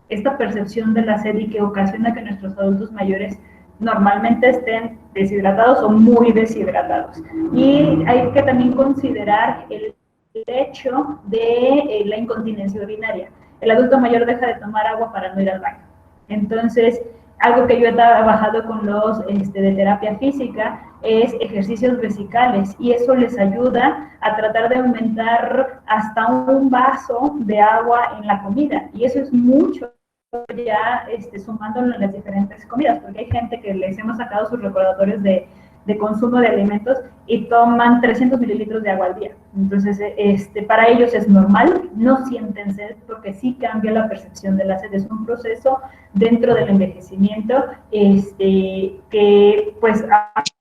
esta percepción de la sed y que ocasiona que nuestros adultos mayores normalmente estén deshidratados o muy deshidratados. Y hay que también considerar el hecho de la incontinencia urinaria. El adulto mayor deja de tomar agua para no ir al baño. Entonces, algo que yo he trabajado con los de terapia física es ejercicios vesicales y eso les ayuda a tratar de aumentar hasta un vaso de agua en la comida y eso es mucho ya sumándolo en las diferentes comidas, porque hay gente que les hemos sacado sus recordatorios de consumo de alimentos y toman 300 mililitros de agua al día. Entonces, para ellos es normal, no sienten sed porque sí cambia la percepción de la sed. Es un proceso dentro del envejecimiento que, pues,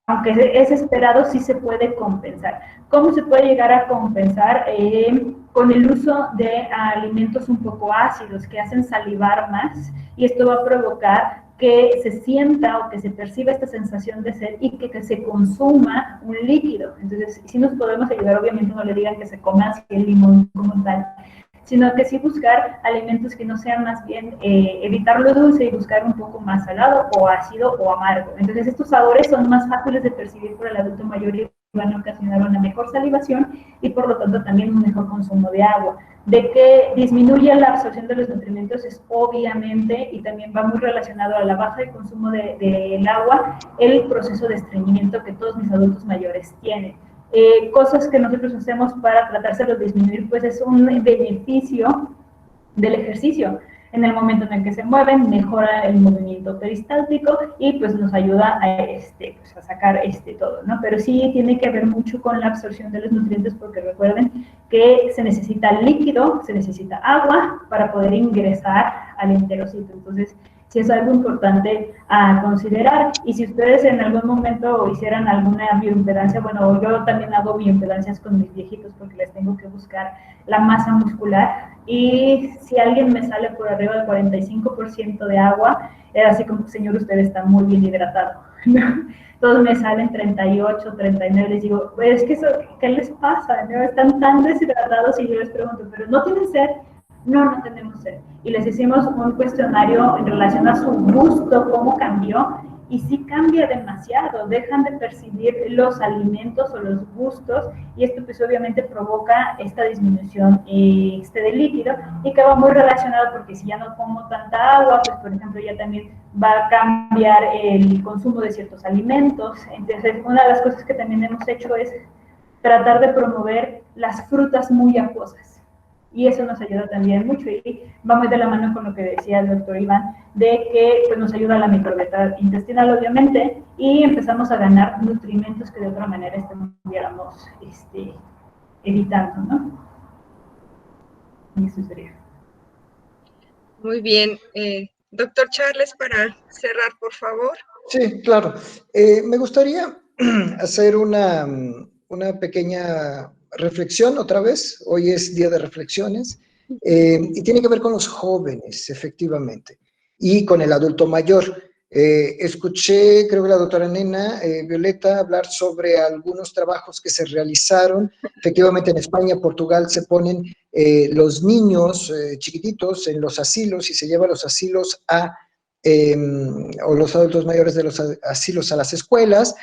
aunque es esperado, sí se puede compensar. ¿Cómo se puede llegar a compensar? Con el uso de alimentos un poco ácidos que hacen salivar más y esto va a provocar que se sienta o que se perciba esta sensación de sed y que se consuma un líquido. Entonces, si nos podemos ayudar, obviamente no le digan que se coma así el limón como tal, sino que sí buscar alimentos que no sean más bien evitar lo dulce y buscar un poco más salado o ácido o amargo. Entonces, estos sabores son más fáciles de percibir por el adulto mayor y van a ocasionar una mejor salivación y por lo tanto también un mejor consumo de agua. De que disminuye la absorción de los nutrimentos es obviamente, y también va muy relacionado a la baja de consumo del agua, el proceso de estreñimiento que todos mis adultos mayores tienen. Cosas que nosotros hacemos para tratárselo de disminuir, pues es un beneficio del ejercicio. En el momento en el que se mueven, mejora el movimiento peristáltico y pues nos ayuda a sacar todo, ¿no? Pero sí tiene que ver mucho con la absorción de los nutrientes porque recuerden que se necesita líquido, se necesita agua para poder ingresar al enterocito. Entonces, sí es algo importante a considerar. Y si ustedes en algún momento hicieran alguna bioimpedancia, bueno, yo también hago bioimpedancias con mis viejitos porque les tengo que buscar la masa muscular. Y si alguien me sale por arriba del 45% de agua, es así como, señor, usted está muy bien hidratado. Todos me salen 38, 39, les digo, pues, es que eso, ¿qué les pasa? ¿No? Están tan deshidratados y yo les pregunto, ¿pero no tienen sed? No, no tenemos sed. Y les hicimos un cuestionario en relación a su gusto, cómo cambió, y sí cambia demasiado, dejan de percibir los alimentos o los gustos, y esto pues obviamente provoca esta disminución de líquido, y que va muy relacionado porque si ya no como tanta agua, pues por ejemplo ya también va a cambiar el consumo de ciertos alimentos. Entonces una de las cosas que también hemos hecho es tratar de promover las frutas muy acuosas. Y eso nos ayuda también mucho y va muy de la mano con lo que decía el doctor Iván, de que pues, nos ayuda la microbiota intestinal obviamente y empezamos a ganar nutrimentos que de otra manera estuviéramos evitando, ¿no? Y eso sería. Muy bien. Doctor Charles, para cerrar, por favor. Sí, claro. Me gustaría hacer una pequeña reflexión otra vez. Hoy es día de reflexiones y tiene que ver con los jóvenes, efectivamente, y con el adulto mayor. Escuché, creo que la doctora Nena, Violeta, hablar sobre algunos trabajos que se realizaron. Efectivamente, en España, Portugal, se ponen los niños chiquititos en los asilos y se lleva a los asilos a o los adultos mayores de los asilos a las escuelas.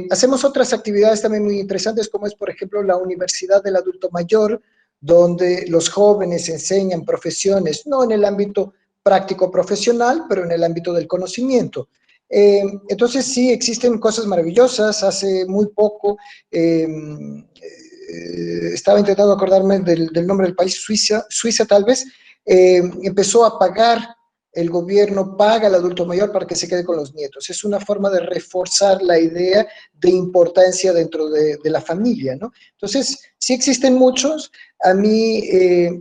Hacemos otras actividades también muy interesantes, como es, por ejemplo, la Universidad del Adulto Mayor, donde los jóvenes enseñan profesiones, no en el ámbito práctico profesional, pero en el ámbito del conocimiento. Entonces, sí, existen cosas maravillosas. Hace muy poco estaba intentando acordarme del nombre del país, Suiza tal vez, empezó a pagar, el gobierno paga al adulto mayor para que se quede con los nietos. Es una forma de reforzar la idea de importancia dentro de la familia, ¿no? Entonces, sí existen muchos. A mí,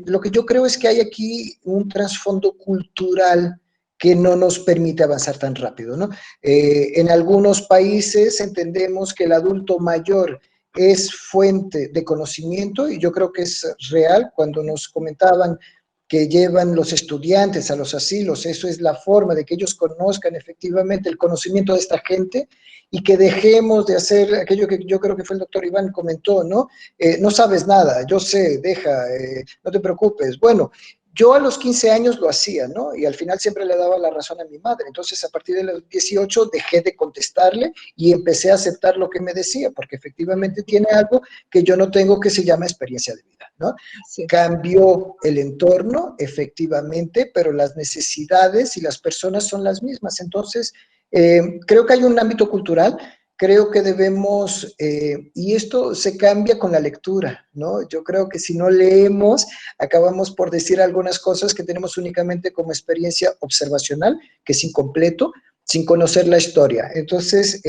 lo que yo creo es que hay aquí un trasfondo cultural que no nos permite avanzar tan rápido, ¿no? En algunos países entendemos que el adulto mayor es fuente de conocimiento, y yo creo que es real. Cuando nos comentaban que llevan los estudiantes a los asilos, eso es la forma de que ellos conozcan efectivamente el conocimiento de esta gente, y que dejemos de hacer aquello que yo creo que fue el doctor Iván comentó, ¿no? No sabes nada, yo sé, deja, no te preocupes. Bueno, yo a los 15 años lo hacía, ¿no? Y al final siempre le daba la razón a mi madre. Entonces, a partir de los 18 dejé de contestarle y empecé a aceptar lo que me decía, porque efectivamente tiene algo que yo no tengo, que se llama experiencia de vida, ¿no? Sí. Cambió el entorno, efectivamente, pero las necesidades y las personas son las mismas. Entonces, creo que hay un ámbito cultural. Creo que debemos, y esto se cambia con la lectura, ¿no? Yo creo que si no leemos, acabamos por decir algunas cosas que tenemos únicamente como experiencia observacional, que es incompleto, sin conocer la historia. Entonces,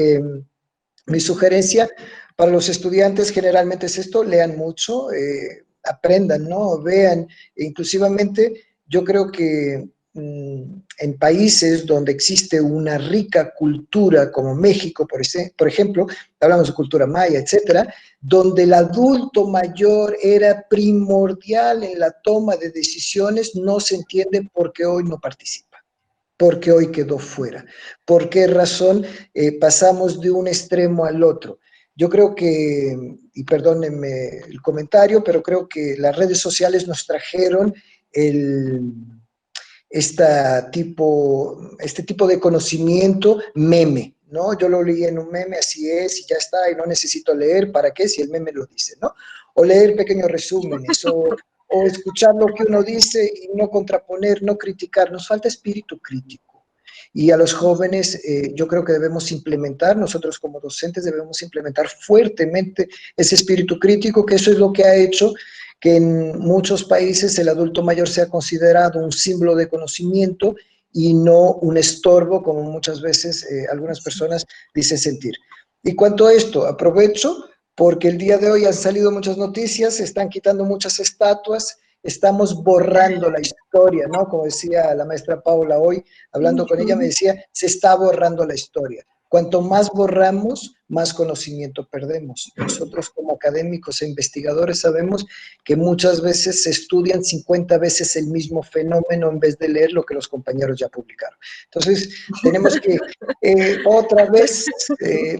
mi sugerencia para los estudiantes generalmente es esto: lean mucho, aprendan, ¿no? Vean, inclusivamente yo creo que en países donde existe una rica cultura como México, por ejemplo, hablamos de cultura maya, etcétera, donde el adulto mayor era primordial en la toma de decisiones, no se entiende por qué hoy no participa, por qué hoy quedó fuera, por qué razón pasamos de un extremo al otro. Yo creo que, y perdónenme el comentario, pero creo que las redes sociales nos trajeron este tipo de conocimiento meme, ¿no? Yo lo leí en un meme, así es, y ya está, y no necesito leer, ¿para qué? Si el meme lo dice, ¿no? O leer pequeños resúmenes, o escuchar lo que uno dice y no contraponer, no criticar. Nos falta espíritu crítico. Y a los jóvenes yo creo que debemos implementar, nosotros como docentes debemos implementar fuertemente ese espíritu crítico, que eso es lo que ha hecho que en muchos países el adulto mayor sea considerado un símbolo de conocimiento y no un estorbo, como muchas veces algunas personas dicen sentir. Y cuanto a esto, aprovecho porque el día de hoy han salido muchas noticias, se están quitando muchas estatuas, estamos borrando la historia, ¿no? Como decía la maestra Paula hoy, hablando con ella, me decía, se está borrando la historia. Cuanto más borramos, más conocimiento perdemos. Nosotros como académicos e investigadores sabemos que muchas veces se estudian 50 veces el mismo fenómeno en vez de leer lo que los compañeros ya publicaron. Entonces, tenemos que otra vez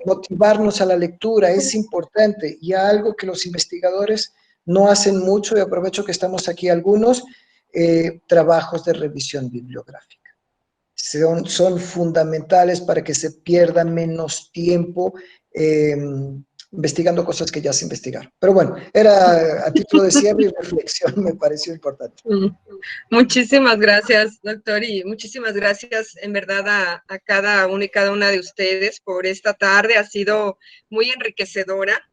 motivarnos a la lectura, es importante, y algo que los investigadores no hacen mucho, y aprovecho que estamos aquí algunos, trabajos de revisión bibliográfica. Son fundamentales para que se pierda menos tiempo investigando cosas que ya se investigaron. Pero bueno, era a título de cierre y reflexión, me pareció importante. Muchísimas gracias, doctor, y muchísimas gracias en verdad a cada uno y cada una de ustedes por esta tarde. Ha sido muy enriquecedora.